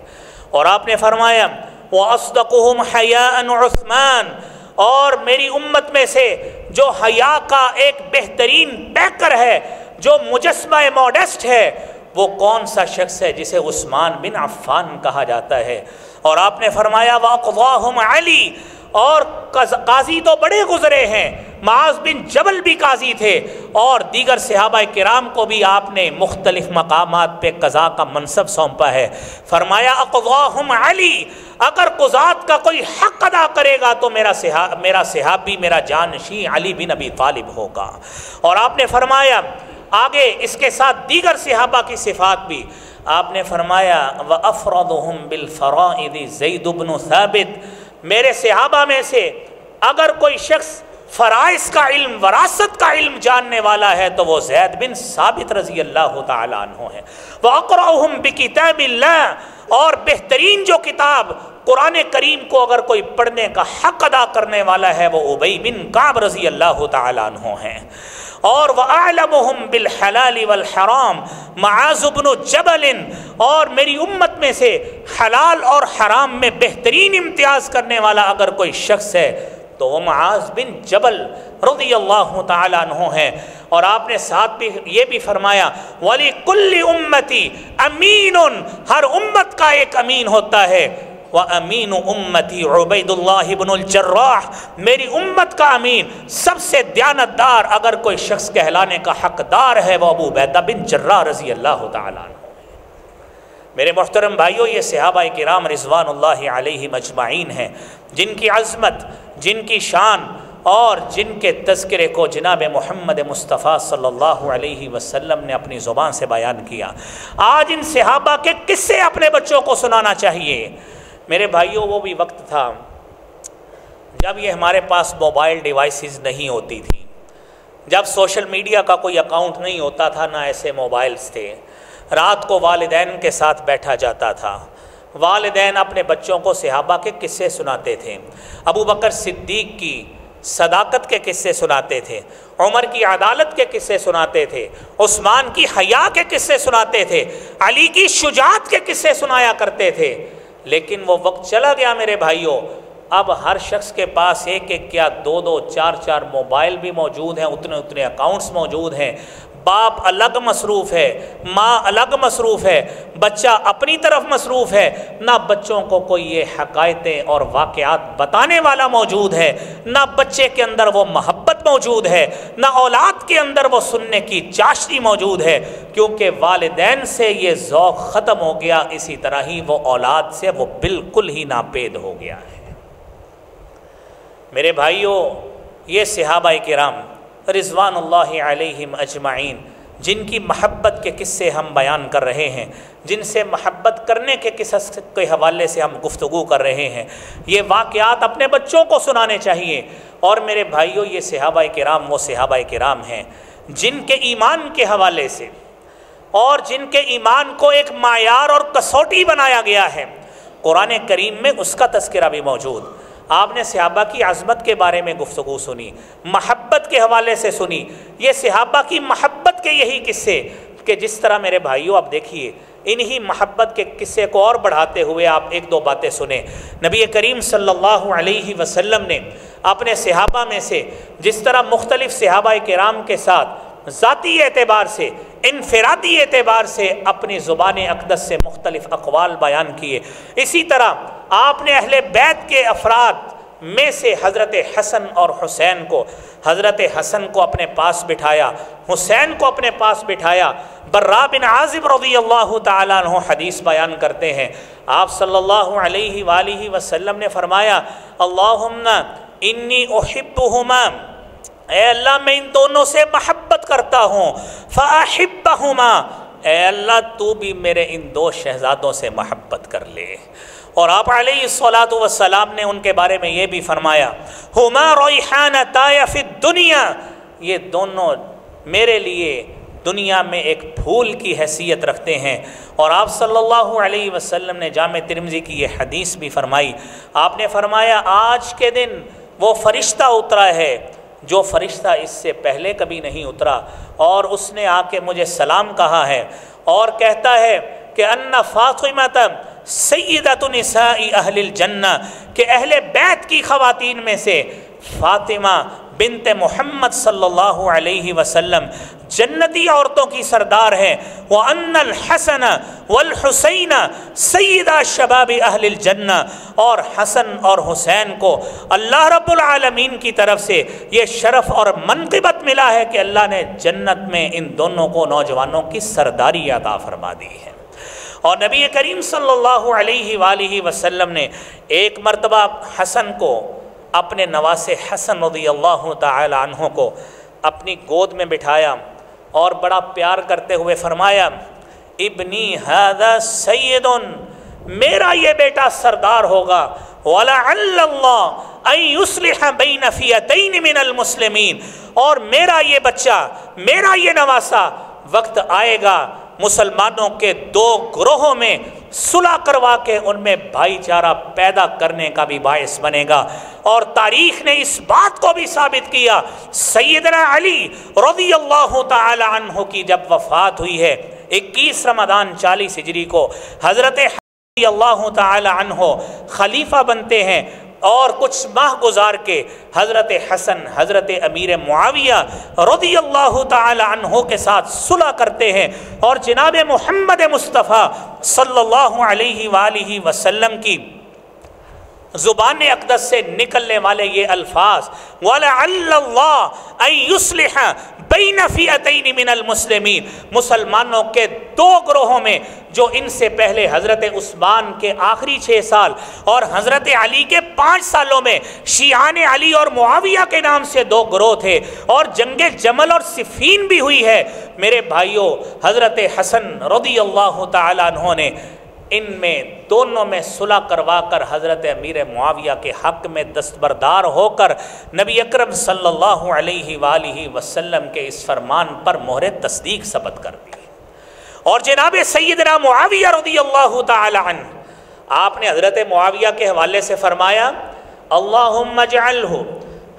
اور آپ نے فرمایا وَأَصْدَقُهُمْ حَيَاءً عُثْمَانَ، اور میری امت میں سے جو حیا کا ایک بہترین پیکر ہے، جو مجسمہ موڈسٹ ہے، وہ کون سا شخص ہے؟ جسے عثمان بن عفان کہا جاتا ہے۔ اور آپ نے فرمایا وَأَقْضَاهُمْ عَلِي، اور قاضی تو بڑے گزرے ہیں معاذ بن جبل بھی قاضی تھے، اور دیگر صحابہ کرام کو بھی آپ نے مختلف مقامات پہ قضاء کا منصب سونپا ہے۔ فرمایا اقضاہم علی، اگر قضات کا کوئی حق ادا کرے گا تو میرا صحابی، میرا جانشین علی بن ابی طالب ہوگا۔ اور آپ نے فرمایا آگے اس کے ساتھ دیگر صحابہ کی صفات بھی، آپ نے فرمایا وَأَفْرَضُهُمْ بِالْفَرَائِضِ زید بن ثابت، میرے صحابہ میں سے اگر کوئی شخص فرائض کا علم، وراثت کا علم جاننے والا ہے تو وہ زید بن ثابت رضی اللہ تعالیٰ عنہ ہے۔ وَأَقْرَأُهُمْ بِكِتَابِ اللَّهِ، اور بہترین جو کتاب قرآن کریم کو اگر کوئی پڑھنے کا حق ادا کرنے والا ہے وہ ابی بن کعب رضی اللہ تعالیٰ عنہ ہیں۔ اور وَأَعْلَمُهُمْ بِالْحَلَالِ وَالْحَرَامِ معاذ بن جبل، اور میری امت میں سے حلال اور حرام میں بہترین امتیاز کرنے والا اگر کوئی شخص ہے تو وہ معاذ بن جبل رضی اللہ تعالیٰ عنہ ہیں۔ اور آپ نے ساتھ بھی یہ بھی فرمایا وَلِكُلِّ أُمَّتِي أَمِينٌ، ہر امت کا ایک امین ہوتا ہے۔ وَأَمِينُ أُمَّتِي عُبَيْدُ اللَّهِ بْنُ الْجَرَّاحِ، میری امت کا امین، سب سے دیانتدار اگر کوئی شخص کہلانے کا حقدار ہے وہ ابو عبیدہ بن جراح رضی اللہ تعالیٰ عنہ۔ میرے محترم بھائیوں، یہ صحابہ کرام رضوان اللہ علیہم اجمعین ہیں، جن کی عظمت، جن کی شان اور جن کے تذکرے کو جناب محمد مصطفیٰ صلی اللہ علیہ وسلم نے اپنی زبان سے بیان کیا۔ آج ان صحابہ کے قصے اپنے بچوں کو سنانا چاہیے۔ میرے بھائیوں، وہ بھی وقت تھا جب یہ ہمارے پاس موبائل ڈیوائسز نہیں ہوتی تھی، جب سوشل میڈیا کا کوئی اکاؤنٹ نہیں ہوتا تھا، نہ ایسے موبائلز تھے۔ رات کو والدین کے ساتھ بیٹھا جاتا تھا، والدین اپنے بچوں کو صحابہ کے قصے سناتے تھے، ابو بکر صدیق کی صداقت کے قصے سناتے تھے، عمر کی عدالت کے قصے سناتے تھے، عثمان کی حیا کے قصے سناتے تھے، علی کی شجاعت کے قصے سنایا کرتے تھے۔ لیکن وہ وقت چلا گیا میرے بھائیوں، اب ہر شخص کے پاس ایک ایک کیا دو دو چار چار موبائل بھی موجود ہیں، اتنے اکاؤنٹس موجود ہیں۔ باپ الگ مصروف ہے، ماں الگ مصروف ہے، بچہ اپنی طرف مصروف ہے، نہ بچوں کو کوئی یہ حقائقیں اور واقعات بتانے والا موجود ہے، نہ بچے کے اندر وہ محبت موجود ہے، نہ اولاد کے اندر وہ سننے کی چاشنی موجود ہے، کیونکہ والدین سے یہ ذوق ختم ہو گیا، اسی طرح ہی وہ اولاد سے وہ بالکل ہی ناپید ہو گیا ہے۔ میرے بھائیوں، یہ صحابہ کرام رضوان اللہ علیہم اجمعین، جن کی محبت کے قصے ہم بیان کر رہے ہیں، جن سے محبت کرنے کے قصص کے حوالے سے ہم گفتگو کر رہے ہیں، یہ واقعات اپنے بچوں کو سنانے چاہیے۔ اور میرے بھائیوں، یہ صحابہ کرام وہ صحابہ کرام ہیں جن کے ایمان کے حوالے سے اور جن کے ایمان کو ایک معیار اور کسوٹی بنایا گیا ہے، قرآن کریم میں اس کا تذکرہ بھی موجود۔ آپ نے صحابہ کی عظمت کے بارے میں گفتگو سنی، محبت کے حوالے سے سنی، یہ صحابہ کی محبت کے یہی قصے کہ جس طرح میرے بھائیوں آپ دیکھیے، انہی محبت کے قصے کو اور بڑھاتے ہوئے آپ ایک دو باتیں سنیں۔ نبی کریم صلی اللہ علیہ وسلم نے اپنے صحابہ میں سے جس طرح مختلف صحابہ کرام کے ساتھ ذاتی اعتبار سے، انفرادی اعتبار سے اپنی زبان اقدس سے مختلف اقوال بیان کیے، اسی طرح آپ نے اہل بیت کے افراد میں سے حضرت حسن اور حسین کو، حضرت حسن کو اپنے پاس بٹھایا، حسین کو اپنے پاس بٹھایا۔ براء بن عازب رضی اللہ تعالیٰ عنہ حدیث بیان کرتے ہیں، آپ صلی اللہ علیہ وآلہ وسلم نے فرمایا اللہم انی احبہما، اے اللہ میں ان دونوں سے محبت کرتا ہوں، فاحبہما، اے اللہ تو بھی میرے ان دو شہزادوں سے محبت کر لے۔ اور آپ علیہ الصلاۃ والسلام نے ان کے بارے میں یہ بھی فرمایا ہما ریحانتای فی الدنیا، یہ دونوں میرے لیے دنیا میں ایک پھول کی حیثیت رکھتے ہیں۔ اور آپ صلی اللہ علیہ وسلم نے جامع ترمذی کی یہ حدیث بھی فرمائی، آپ نے فرمایا آج کے دن وہ فرشتہ اترا ہے جو فرشتہ اس سے پہلے کبھی نہیں اترا، اور اس نے آ کے مجھے سلام کہا ہے اور کہتا ہے کہ ان فاطمہ سیدۃ نساء اہل الجنہ، کہ اہل بیت کی خواتین میں سے فاطمہ بنت محمد صلی اللہ علیہ وسلم جنتی عورتوں کی سردار ہیں۔ وَأَنَّ الْحَسَنَ وَالْحُسَيْنَ سَيِّدَا شَبَابِ أَهْلِ الْجَنَّةِ، اور حسن اور حسین کو اللہ رب العالمین کی طرف سے یہ شرف اور منقبت ملا ہے کہ اللہ نے جنت میں ان دونوں کو نوجوانوں کی سرداری عطا فرما دی ہے۔ اور نبی کریم صلی اللہ علیہ وآلہ وسلم نے ایک مرتبہ حسن کو، اپنے نواسے حسن رضی اللہ تعالی عنہ کو اپنی گود میں بٹھایا اور بڑا پیار کرتے ہوئے فرمایا، ابنی ھذا سید، میرا یہ بیٹا سردار ہوگا، وَلَعَلَّ اللَّهَ أَن يُصْلِحَ بَيْنَ فِئَتَيْنِ مِنَ الْمُسْلِمِينَ، اور میرا یہ بچہ، میرا یہ نواسا وقت آئے گا مسلمانوں کے دو گروہوں میں صلح کروا کے ان میں بھائی چارہ پیدا کرنے کا بھی باعث بنے گا۔ اور تاریخ نے اس بات کو بھی ثابت کیا، سیدنا علی رضی اللہ تعالی عنہ کی جب وفات ہوئی ہے 21 رمضان 40 ہجری کو حضرت رضی اللہ تعالی عنہ خلیفہ بنتے ہیں، اور کچھ ماہ گزار کے حضرت حسن حضرت امیر معاویہ رضی اللہ تعالی عنہ کے ساتھ صلح کرتے ہیں، اور جناب محمد مصطفیٰ صلی اللہ علیہ وآلہ وسلم کی زبان اقدس سے نکلنے والے یہ الفاظ، وَلَعَلَّ اللَّهَ أَن يُصْلِحَ بَيْنَ فِئَتَيْنِ مِنَ الْمُسْلِمِينَ، مسلمانوں کے دو گروہوں میں، جو ان سے پہلے حضرت عثمان کے آخری 6 سال اور حضرت علی کے 5 سالوں میں شیعان علی اور معاویہ کے نام سے 2 گروہ تھے، اور جنگ جمل اور صفین بھی ہوئی ہے۔ میرے بھائیوں، حضرت حسن رضی اللہ تعالیٰ عنہ نے ان میں دونوں میں صلح کروا کر حضرت امیر معاویہ کے حق میں دستبردار ہو کر نبی اکرم صلی اللہ علیہ وآلہ وسلم کے اس فرمان پر مہر تصدیق ثبت کر دی۔ اور جناب سیدنا معاویہ رضی اللہ تعالی عنہ، آپ نے حضرت معاویہ کے حوالے سے فرمایا، اللہم اجعلہ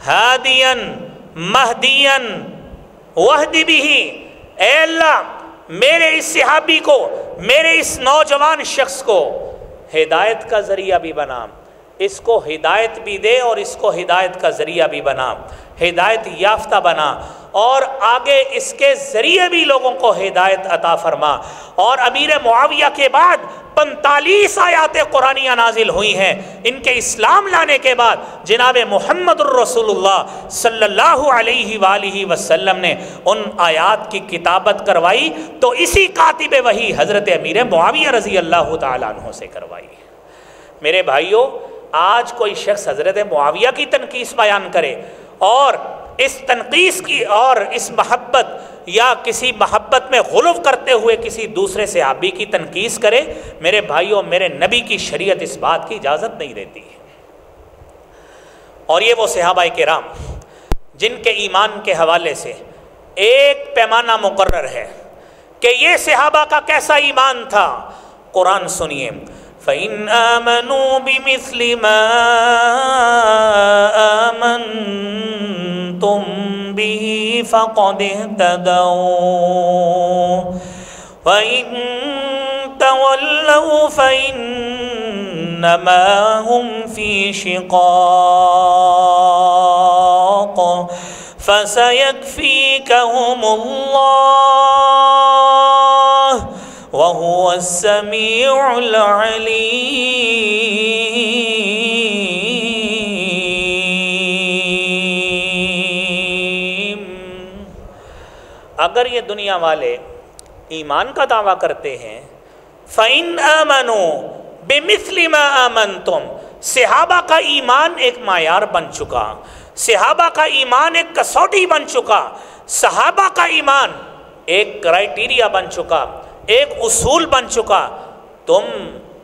ہادیا مہدیا واہد بہ، اے اللہ میرے اس صحابی کو، میرے اس نوجوان شخص کو ہدایت کا ذریعہ بھی بنا، اس کو ہدایت بھی دے اور اس کو ہدایت کا ذریعہ بھی بنا، ہدایت یافتہ بنا، اور آگے اس کے ذریعے بھی لوگوں کو ہدایت عطا فرما۔ اور امیر معاویہ کے بعد 45 آیات قرآنیہ نازل ہوئی ہیں۔ ان کے اسلام لانے کے بعد جناب محمد الرسول اللہ صلی اللہ علیہ وآلہ وسلم نے ان آیات کی کتابت کروائی، تو اسی کاتب وحی حضرت امیر معاویہ رضی اللہ تعالیٰ عنہ سے کروائی۔ میرے بھائیوں، آج کوئی شخص حضرت معاویہ کی تنقیص بیان کرے اور اس تنقیص کی اور اس محبت یا کسی محبت میں غلو کرتے ہوئے کسی دوسرے صحابی کی تنقیص کرے، میرے بھائیوں، میرے نبی کی شریعت اس بات کی اجازت نہیں دیتی ہے۔ اور یہ وہ صحابہ کرام جن کے ایمان کے حوالے سے ایک پیمانہ مقرر ہے کہ یہ صحابہ کا کیسا ایمان تھا۔ قرآن سنیے، فَإِنْ آمَنُوا بِمِثْلِ مَا آمَنْتُمْ بِهِ فَقَدِ اهْتَدَوْا وَإِنْ تَوَلَّوْا فَإِنَّمَا هُمْ فِي شِقَاقٍ فَسَيَكْفِيكَهُمُ اللَّهُ وَهُوَ السَّمِيعُ الْعَلِيمُ۔ اگر یہ دنیا والے ایمان کا دعویٰ کرتے ہیں، فَإِنْ آمَنُوا بِمِثْلِ مَا آمَنْتُمْ، صحابہ کا ایمان ایک معیار بن چکا، صحابہ کا ایمان ایک کسوٹی بن چکا، صحابہ کا ایمان ایک کرائیٹیریا بن چکا، ایک اصول بن چکا۔ تم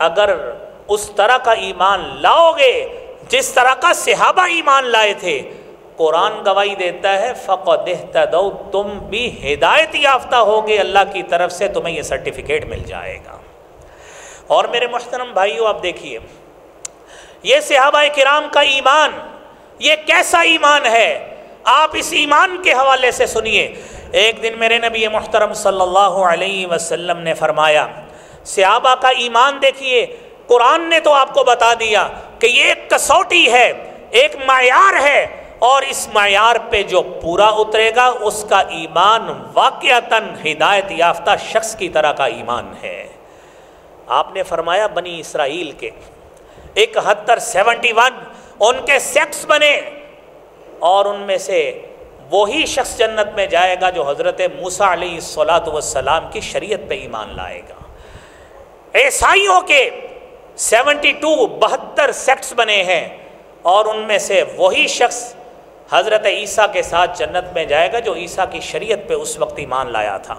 اگر اس طرح کا ایمان لاؤ گے جس طرح کا صحابہ ایمان لائے تھے، قرآن گواہی دیتا ہے فَقَدِ اهْتَدَوْا، تم بھی ہدایت یافتہ ہوگے، اللہ کی طرف سے تمہیں یہ سرٹیفکیٹ مل جائے گا۔ اور میرے محترم بھائیو، آپ دیکھیے یہ صحابہ کرام کا ایمان یہ کیسا ایمان ہے، آپ اس ایمان کے حوالے سے سنیے۔ ایک دن میرے نبی محترم صلی اللہ علیہ وسلم نے فرمایا، صحابہ کا ایمان دیکھیے، قرآن نے تو آپ کو بتا دیا کہ یہ ایک کسوٹی ہے، ایک معیار ہے، اور اس معیار پہ جو پورا اترے گا اس کا ایمان واقعتاً ہدایت یافتہ شخص کی طرح کا ایمان ہے۔ آپ نے فرمایا بنی اسرائیل کے 71 ان کے سیکٹس بنے، اور ان میں سے وہی شخص جنت میں جائے گا جو حضرت موسیٰ علیہ السلام کی شریعت پہ ایمان لائے گا۔ عیسائیوں کے 72 سیکٹس بنے ہیں، اور ان میں سے وہی شخص حضرت عیسیٰ کے ساتھ جنت میں جائے گا جو عیسیٰ کی شریعت پہ اس وقت ایمان لایا تھا۔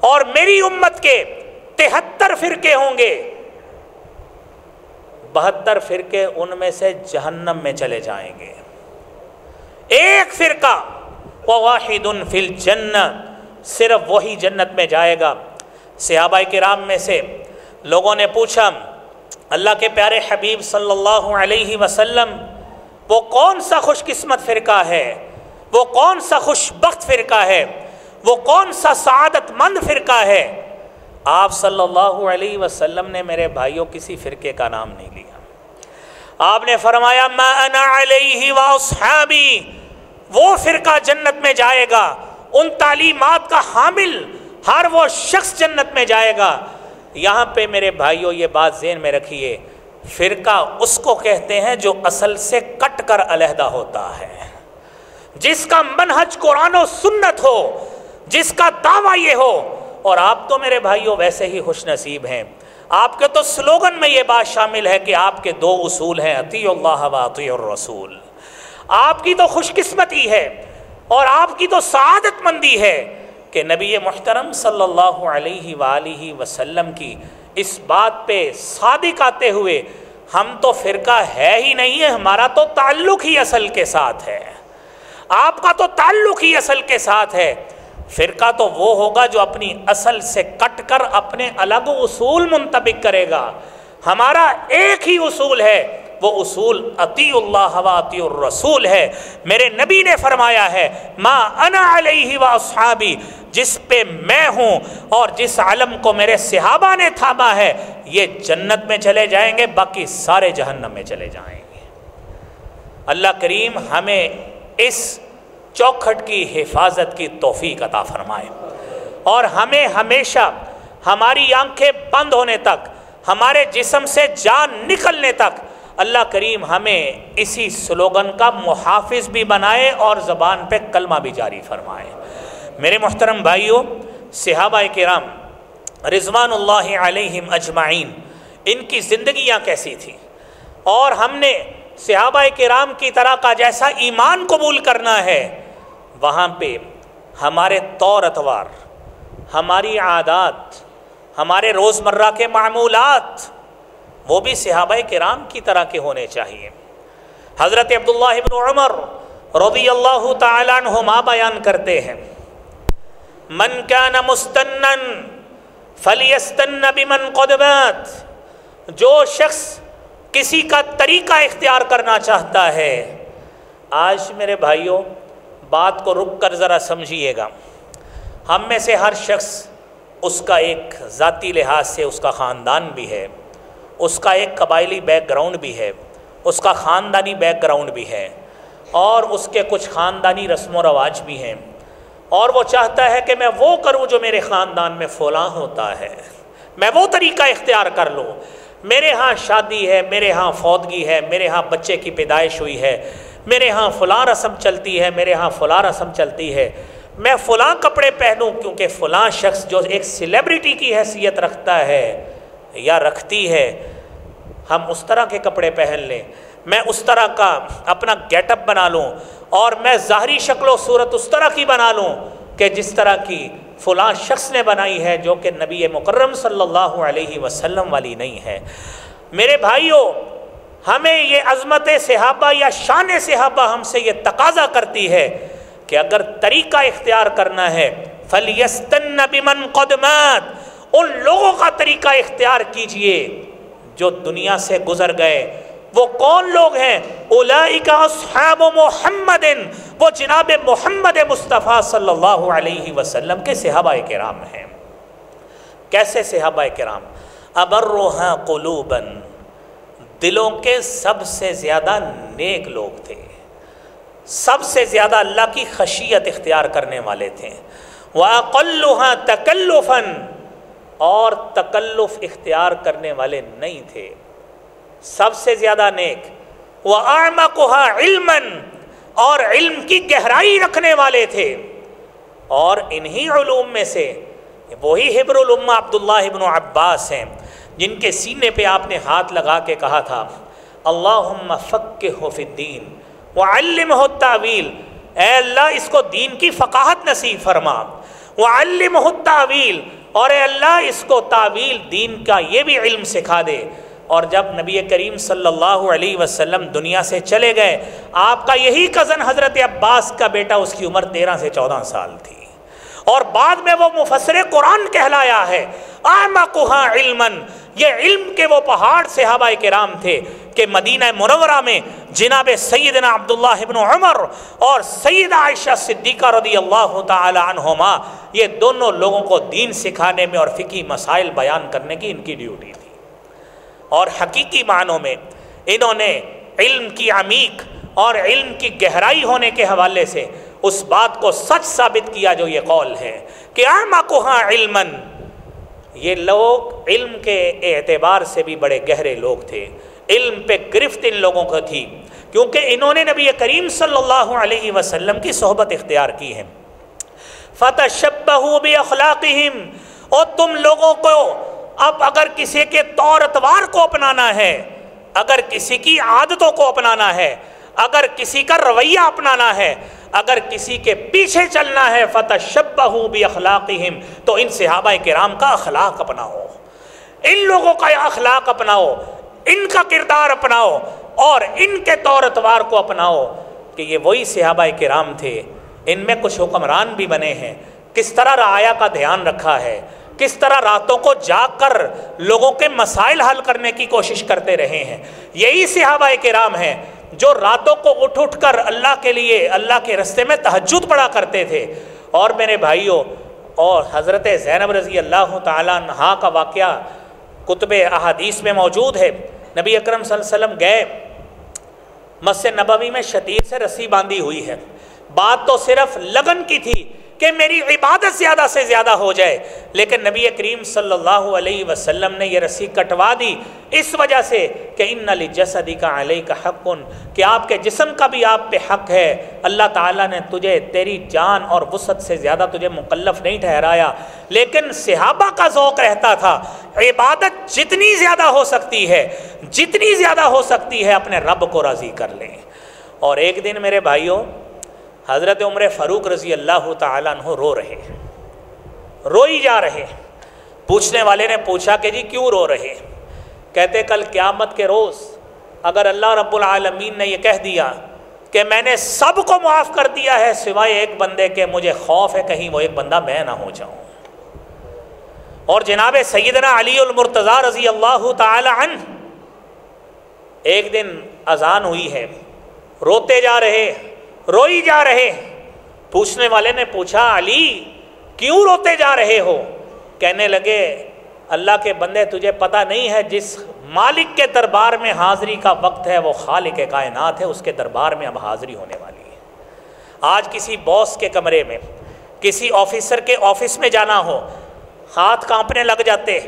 اور میری امت کے 73 فرقے ہوں گے، 72 فرقے ان میں سے جہنم میں چلے جائیں گے، ایک فرقہ وواحد فی الجنہ، صرف وہی جنت میں جائے گا۔ صحابہ کرام میں سے لوگوں نے پوچھا اللہ کے پیارے حبیب صلی اللہ علیہ وسلم وہ کون سا خوش قسمت فرقہ ہے، وہ کون سا خوش بخت فرقہ ہے، وہ کون سا سعادت مند فرقہ ہے؟ آپ صلی اللہ علیہ وسلم نے میرے بھائیوں کسی فرقے کا نام نہیں لیا۔ آپ نے فرمایا ما انا علیہ واصحابی، وہ فرقہ جنت میں جائے گا، ان تعلیمات کا حامل ہر وہ شخص جنت میں جائے گا۔ یہاں پہ میرے بھائیوں یہ بات ذہن میں رکھیے، فرقہ اس کو کہتے ہیں جو اصل سے کٹ کر علیحدہ ہوتا ہے، جس کا منہج قرآن و سنت ہو، جس کا دعویٰ یہ ہو۔ اور آپ تو میرے بھائیوں ویسے ہی خوش نصیب ہیں، آپ کے تو سلوگن میں یہ بات شامل ہے کہ آپ کے 2 اصول ہیں، اطیعوا اللہ و اطیعوا الرسول۔ آپ کی تو خوش قسمتی ہے اور آپ کی تو سعادت مندی ہے کہ نبی محترم صلی اللہ علیہ وآلہ وسلم کی اس بات پہ صادق آتے ہوئے ہم تو فرقہ ہے ہی نہیں ہے، ہمارا تو تعلق ہی اصل کے ساتھ ہے، آپ کا تو تعلق ہی اصل کے ساتھ ہے۔ فرقہ تو وہ ہوگا جو اپنی اصل سے کٹ کر اپنے الگ اصول منطبق کرے گا۔ ہمارا ایک ہی اصول ہے، وہ اصول اطیعوا اللہ و اطیعوا الرسول ہے۔ میرے نبی نے فرمایا ہے ما انا علیہ واصحابی، جس پہ میں ہوں اور جس علم کو میرے صحابہ نے تھاما ہے یہ جنت میں چلے جائیں گے، باقی سارے جہنم میں چلے جائیں گے۔ اللہ کریم ہمیں اس چوکھٹ کی حفاظت کی توفیق عطا فرمائے، اور ہمیں ہمیشہ ہماری آنکھیں بند ہونے تک، ہمارے جسم سے جان نکلنے تک اللہ کریم ہمیں اسی سلوگن کا محافظ بھی بنائے اور زبان پہ کلمہ بھی جاری فرمائے۔ میرے محترم بھائیوں، صحابہ کرام رضوان اللہ علیہم اجمعین ان کی زندگیاں کیسی تھیں، اور ہم نے صحابہ کرام کی طرح کا جیسا ایمان قبول کرنا ہے، وہاں پہ ہمارے طور اطوار، ہماری عادات، ہمارے روزمرہ کے معمولات وہ بھی صحابہ کرام کی طرح کے ہونے چاہیے۔ حضرت عبداللہ ابن عمر رضی اللہ تعالیٰ عنہما بیان کرتے ہیں من کان مستنن فلیستن بمن قد مات، جو شخص کسی کا طریقہ اختیار کرنا چاہتا ہے۔ آج میرے بھائیوں بات کو رک کر ذرا سمجھیے گا، ہم میں سے ہر شخص اس کا ایک ذاتی لحاظ سے اس کا خاندان بھی ہے، اس کا ایک قبائلی بیک گراؤنڈ بھی ہے، اس کا خاندانی بیک گراؤنڈ بھی ہے، اور اس کے کچھ خاندانی رسم و رواج بھی ہیں، اور وہ چاہتا ہے کہ میں وہ کروں جو میرے خاندان میں فلاں ہوتا ہے، میں وہ طریقہ اختیار کر لوں، میرے ہاں شادی ہے، میرے ہاں فوتگی ہے، میرے ہاں بچے کی پیدائش ہوئی ہے، میرے ہاں فلاں رسم چلتی ہے، میرے ہاں فلاں رسم چلتی ہے، میں فلاں کپڑے پہنوں کیونکہ فلاں شخص جو ایک سیلیبریٹی کی حیثیت رکھتا ہے یا رکھتی ہے، ہم اس طرح کے کپڑے پہن لیں، میں اس طرح کا اپنا گیٹ اپ بنا لوں، اور میں ظاہری شکل و صورت اس طرح کی بنا لوں کہ جس طرح کی فلاں شخص نے بنائی ہے، جو کہ نبی مکرم صلی اللہ علیہ وسلم والی نہیں ہے۔ میرے بھائیوں، ہمیں یہ عظمت صحابہ یا شان صحابہ ہم سے یہ تقاضا کرتی ہے کہ اگر طریقہ اختیار کرنا ہے فَلْيَسْتَنَّ بِمَنْ قَدْ مَاتَ، ان لوگوں کا طریقہ اختیار کیجئے جو دنیا سے گزر گئے۔ وہ کون لوگ ہیں؟ اولئک اصحاب محمد، وہ جناب محمد مصطفیٰ صلی اللہ علیہ وسلم کے صحابہ کرام ہیں۔ کیسے صحابہ کرام؟ ابرھا قلوباً، دلوں کے سب سے زیادہ نیک لوگ تھے، سب سے زیادہ اللہ کی خشیت اختیار کرنے والے تھے، وَأَقَلُّهَا تَكَلُّفًا، اور تکلف اختیار کرنے والے نہیں تھے، سب سے زیادہ نیک، وَأَعْمَقُهَا عِلْمًا، اور علم کی گہرائی رکھنے والے تھے۔ اور انہی علوم میں سے وہی حبر الامہ عبداللہ ابن عباس ہیں جن کے سینے پہ آپ نے ہاتھ لگا کے کہا تھا اللہم فقہہ فی الدین وعلمہ التاویل، اے اللہ اس کو دین کی فقاہت نصیب فرما، وعلمہ التاویل، اور اے اللہ اس کو تاویل دین کا یہ بھی علم سکھا دے۔ اور جب نبی کریم صلی اللہ علیہ وسلم دنیا سے چلے گئے، آپ کا یہی کزن حضرت عباس کا بیٹا، اس کی عمر 13 سے 14 سال تھی، اور بعد میں وہ مفسر قرآن کہلایا ہے۔ اعمقها علما، یہ علم کے وہ پہاڑ صحابہ کرام تھے کہ مدینہ منورہ میں جناب سیدنا عبداللہ ابن عمر اور سیدہ عائشہ صدیقہ رضی اللہ تعالی عنہما، یہ دونوں لوگوں کو دین سکھانے میں اور فقہی مسائل بیان کرنے کی ان کی ڈیوٹی تھی۔ اور حقیقی معنوں میں انہوں نے علم کی عمیق اور علم کی گہرائی ہونے کے حوالے سے اس بات کو سچ ثابت کیا جو یہ قول ہے کہ اعمقها علما، یہ لوگ علم کے اعتبار سے بھی بڑے گہرے لوگ تھے، علم پہ گرفت ان لوگوں کو تھی، کیونکہ انہوں نے نبی کریم صلی اللہ علیہ وسلم کی صحبت اختیار کی ہے۔ فَتَشَبَّهُوا بِأَخْلَاقِهِمْ، اور تم لوگوں کو اب اگر کسی کے طور اتوار کو اپنانا ہے، اگر کسی کی عادتوں کو اپنانا ہے، اگر کسی کا رویہ اپنانا ہے، اگر کسی کے پیچھے چلنا ہے، فَتَشَبَّهُوا بِأَخْلَاقِهِمْ، تو ان صحابہ کرام کا اخلاق اپناؤ، ان لوگوں کا اخلاق اپناؤ، ان کا کردار اپناؤ، اور ان کے طور اتوار کو اپناؤ کہ یہ وہی صحابہ کرام تھے۔ ان میں کچھ حکمران بھی بنے ہیں، کس طرح رعایا کا دھیان رکھا ہے، کس طرح راتوں کو جاگ کر لوگوں کے مسائل حل کرنے کی کوشش کرتے رہے ہیں۔ یہی صحابہ کرام ہیں جو راتوں کو اٹھ کر اللہ کے لیے، اللہ کے رستے میں تہجد پڑھا کرتے تھے۔ اور میرے بھائیوں، اور حضرت زینب رضی اللہ تعالیٰ عنہا کا واقعہ کتب احادیث میں موجود ہے۔ نبی اکرم صلی اللہ علیہ وسلم گئے، مسجد نبوی میں شتیر سے رسی باندھی ہوئی ہے، بات تو صرف لگن کی تھی کہ میری عبادت زیادہ سے زیادہ ہو جائے، لیکن نبی کریم صلی اللہ علیہ وسلم نے یہ رسی کٹوا دی اس وجہ سے کہ ان لجسدک علیک حق، کہ آپ کے جسم کا بھی آپ پہ حق ہے، اللہ تعالیٰ نے تجھے تیری جان اور وسعت سے زیادہ تجھے مکلف نہیں ٹھہرایا۔ لیکن صحابہ کا ذوق رہتا تھا عبادت جتنی زیادہ ہو سکتی ہے، جتنی زیادہ ہو سکتی ہے اپنے رب کو راضی کر لیں۔ اور ایک دن میرے بھائیوں، حضرت عمر فاروق رضی اللہ تعالیٰ عنہ روئی جا رہے۔ پوچھنے والے نے پوچھا کہ جی کیوں رو رہے؟ کہتے کل قیامت کے روز اگر اللہ رب العالمین نے یہ کہہ دیا کہ میں نے سب کو معاف کر دیا ہے سوائے ایک بندے کے، مجھے خوف ہے کہیں وہ ایک بندہ میں نہ ہو جاؤں۔ اور جناب سیدنا علی المرتضیٰ رضی اللہ تعالی عنہ ایک دن اذان ہوئی ہے، روتے جا رہے، روئی جا رہے۔ پوچھنے والے نے پوچھا علی کیوں روتے جا رہے ہو؟ کہنے لگے اللہ کے بندے تجھے پتہ نہیں ہے جس مالک کے دربار میں حاضری کا وقت ہے وہ خالق کائنات ہے، اس کے دربار میں اب حاضری ہونے والی ہے۔ آج کسی باس کے کمرے میں، کسی آفیسر کے آفس میں جانا ہو، ہاتھ کانپنے لگ جاتے،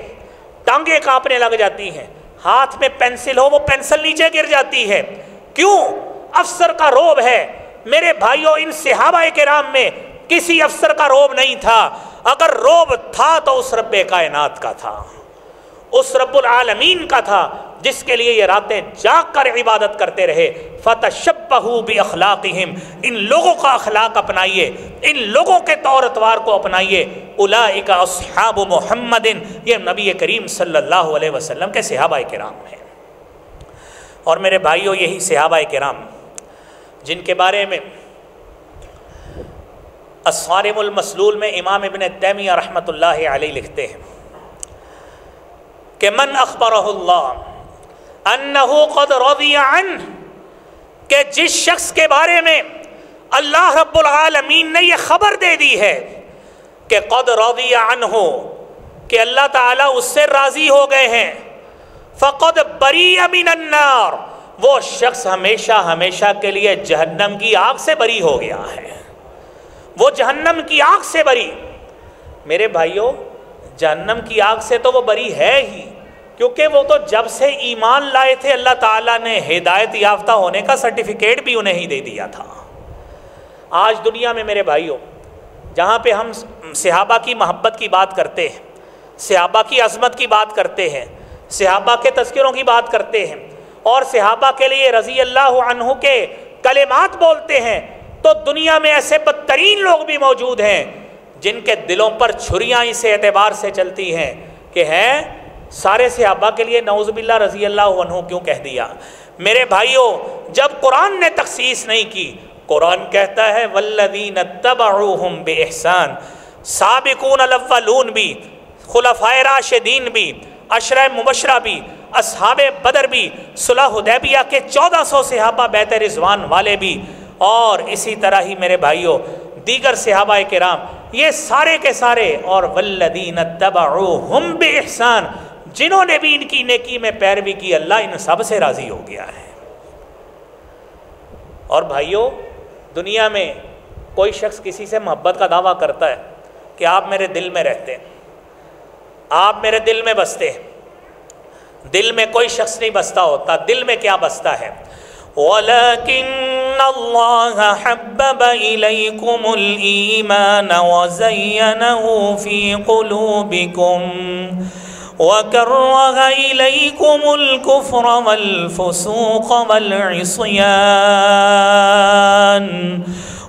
ٹانگیں کانپنے لگ جاتی ہیں، ہاتھ میں پینسل ہو وہ پینسل نیچے گر جاتی ہے، کیوں؟ افسر کا روب ہے۔ میرے بھائیوں، ان صحابہ کرام میں کسی افسر کا روب نہیں تھا، اگر روب تھا تو اس رب کائنات کا تھا، اس رب العالمین کا تھا جس کے لیے یہ راتیں جاگ کر عبادت کرتے رہے۔ فَتَشَبَّهُوا بِأَخْلَاقِهِمْ، ان لوگوں کا اخلاق اپنائیے، ان لوگوں کے طور اتوار کو اپنائیے۔ اولئک اصحاب محمد، یہ نبی کریم صلی اللہ علیہ وسلم کے صحابہ کرام ہیں۔ اور میرے بھائیوں، یہی صحابہ کرام جن کے بارے میں الصارم المسلول میں امام ابن تیمیہ رحمۃ اللہ علیہ لکھتے ہیں کہ من اخبرہ اللہ انہ قد رضی عنہ، کہ جس شخص کے بارے میں اللہ رب العالمین نے یہ خبر دے دی ہے کہ قد رضی عنہ، کہ اللہ تعالیٰ اس سے راضی ہو گئے ہیں، فقد بریء من النار، وہ شخص ہمیشہ ہمیشہ کے لیے جہنم کی آگ سے بری ہو گیا ہے، وہ جہنم کی آگ سے بری۔ میرے بھائیوں، جہنم کی آگ سے تو وہ بری ہے ہی، کیونکہ وہ تو جب سے ایمان لائے تھے اللہ تعالیٰ نے ہدایت یافتہ ہونے کا سرٹیفکیٹ بھی انہیں ہی دے دیا تھا۔ آج دنیا میں میرے بھائیوں، جہاں پہ ہم صحابہ کی محبت کی بات کرتے ہیں، صحابہ کی عظمت کی بات کرتے ہیں، صحابہ کے تذکروں کی بات کرتے ہیں، اور صحابہ کے لیے رضی اللہ عنہ کے کلمات بولتے ہیں، تو دنیا میں ایسے بدترین لوگ بھی موجود ہیں جن کے دلوں پر چھریاں اس اعتبار سے چلتی ہیں کہ ہیں سارے صحابہ کے لیے نعوذ باللہ رضی اللہ عنہ کیوں کہہ دیا۔ میرے بھائیوں، جب قرآن نے تخصیص نہیں کی، قرآن کہتا ہے والذین اتبعوہم بإحسان، سابقون الاولون بھی، خلفائے راشدین بھی، عشرہ مبشرہ بھی، اصحاب بدر بھی، صلح حدیبیہ کے 1400 صحابہ بیعت رضوان والے بھی، اور اسی طرح ہی میرے بھائیوں دیگر صحابہ کرام، یہ سارے کے سارے، اور والذین اتبعوہم بإحسان، جنہوں نے بھی ان کی نیکی میں پیروی کی، اللہ ان سب سے راضی ہو گیا ہے۔ اور بھائیوں، دنیا میں کوئی شخص کسی سے محبت کا دعویٰ کرتا ہے کہ آپ میرے دل میں رہتے ہیں، آپ میرے دل میں بستے ہیں۔ دل میں کوئی شخص نہیں بستا ہوتا، دل میں کیا بستا ہے؟ وَلَكِنَّ اللَّهَ حَبَّبَ إِلَيْكُمُ الْإِيمَانَ وَزَيَّنَهُ فِي قُلُوبِكُمْ وَكَرَّهَ إِلَيْكُمُ الْكُفْرَ وَالْفُسُوقَ وَالْعِصْيَانَ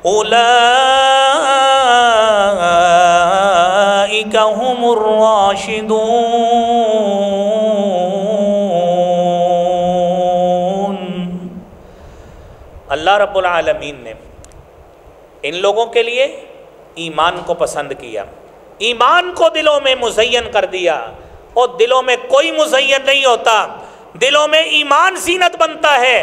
أُولَئِكَ هُمُ الرَّاشِدُونَ۔ اللہ رب العالمین نے ان لوگوں کے لیے ایمان کو پسند کیا، ایمان کو دلوں میں مزین کر دیا، اور دلوں میں کوئی مزین نہیں ہوتا، دلوں میں ایمان زینت بنتا ہے،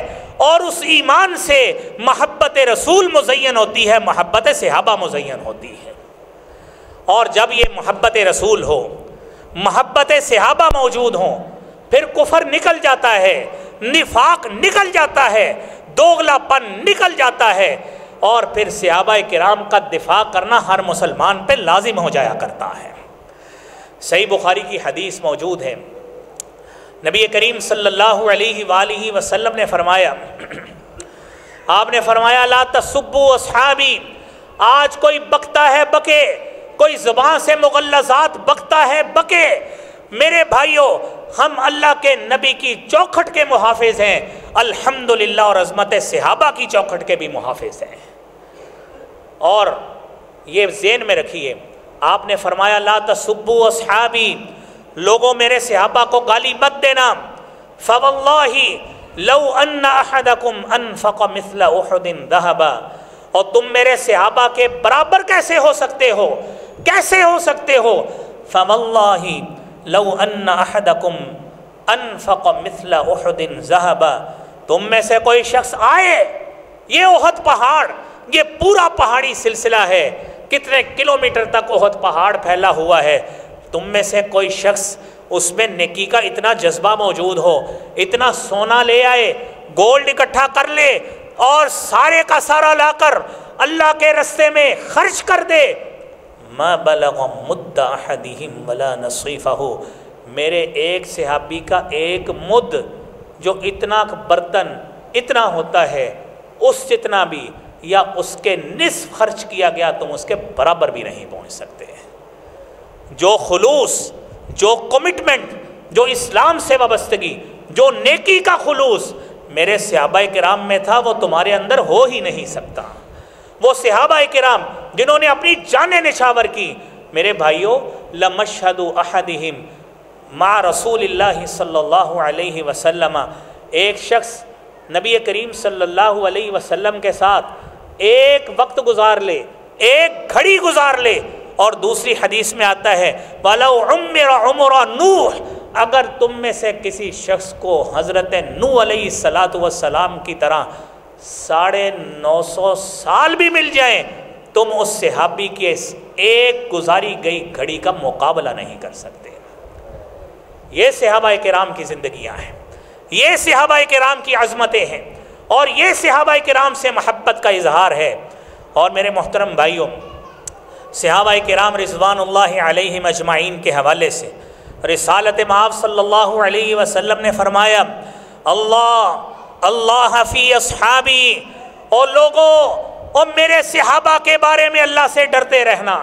اور اس ایمان سے محبت رسول مزین ہوتی ہے، محبت صحابہ مزین ہوتی ہے۔ اور جب یہ محبت رسول ہو، محبت صحابہ موجود ہوں، پھر کفر نکل جاتا ہے، نفاق نکل جاتا ہے، دوغلا پن نکل جاتا ہے، اور پھر صحابہ کرام کا دفاع کرنا ہر مسلمان پہ لازم ہو جایا کرتا ہے۔ صحیح بخاری کی حدیث موجود ہے، نبی کریم صلی اللہ علیہ وآلہ وسلم نے فرمایا، آپ نے فرمایا لا تسبوا اصحابی، آج کوئی بکتا ہے بکے، کوئی زبان سے مغلظات بکتا ہے بکے، میرے بھائیوں ہم اللہ کے نبی کی چوکھٹ کے محافظ ہیں، الحمدللہ، اور عظمت صحابہ کی چوکھٹ کے بھی محافظ ہیں۔ اور یہ ذہن میں رکھیے، آپ نے فرمایا لا تسبوا اصحابی، لوگوں میرے صحابہ کو گالی مت دینا، فواللہ لو ان احدکم انفق مثل احد ذهبا، اور تم میرے صحابہ کے برابر کیسے ہو سکتے ہو، کیسے ہو سکتے ہو؟ فواللہ لو ان احدکم انفق مثل احد ذهبا، تم میں سے کوئی شخص آئے، یہ احد پہاڑ، یہ پورا پہاڑی سلسلہ ہے، کتنے کلومیٹر تک احد پہاڑ پھیلا ہوا ہے، تم میں سے کوئی شخص اس میں نیکی کا اتنا جذبہ موجود ہو، اتنا سونا لے آئے، گولڈ اکٹھا کر لے، اور سارے کا سارا لا کر اللہ کے رستے میں خرچ کر دے، ما بلغ مد احدہم ولا نصیفہ، میرے ایک صحابی کا ایک مد، جو اتنا برتن اتنا ہوتا ہے، اس جتنا بھی یا اس کے نصف خرچ کیا گیا، تم اس کے برابر بھی نہیں پہنچ سکتے۔ جو خلوص، جو کمٹمنٹ، جو اسلام سے وابستگی، جو نیکی کا خلوص میرے صحابہ کرام میں تھا، وہ تمہارے اندر ہو ہی نہیں سکتا۔ وہ صحابہ کرام جنہوں نے اپنی جانیں نچھاور کی، میرے بھائیوں لمشہد احدہم مع رسول اللہ صلی اللہ علیہ وسلم، ایک شخص نبی کریم صلی اللہ علیہ وسلم کے ساتھ ایک وقت گزار لے، ایک گھڑی گزار لے، اور دوسری حدیث میں آتا ہے وَلَوْ عُمِّرَ عُمُرَ نوح، اگر تم میں سے کسی شخص کو حضرت نوح علیہ السلام کی طرح 950 سال بھی مل جائیں، تم اس صحابی کی ایک گزاری گئی گھڑی کا مقابلہ نہیں کر سکتے۔ یہ صحابہ کرام کی زندگیاں ہیں، یہ صحابہ کرام کی عظمتیں ہیں اور یہ صحابہ کرام سے محبت کا اظہار ہے۔ اور میرے محترم بھائیوں، صحابہ کرام رضوان اللہ علیہم اجمعین کے حوالے سے رسالت مآب صلی اللہ علیہ وسلم نے فرمایا، اللہ فی اصحابی، اور لوگوں اور میرے صحابہ کے بارے میں اللہ سے ڈرتے رہنا،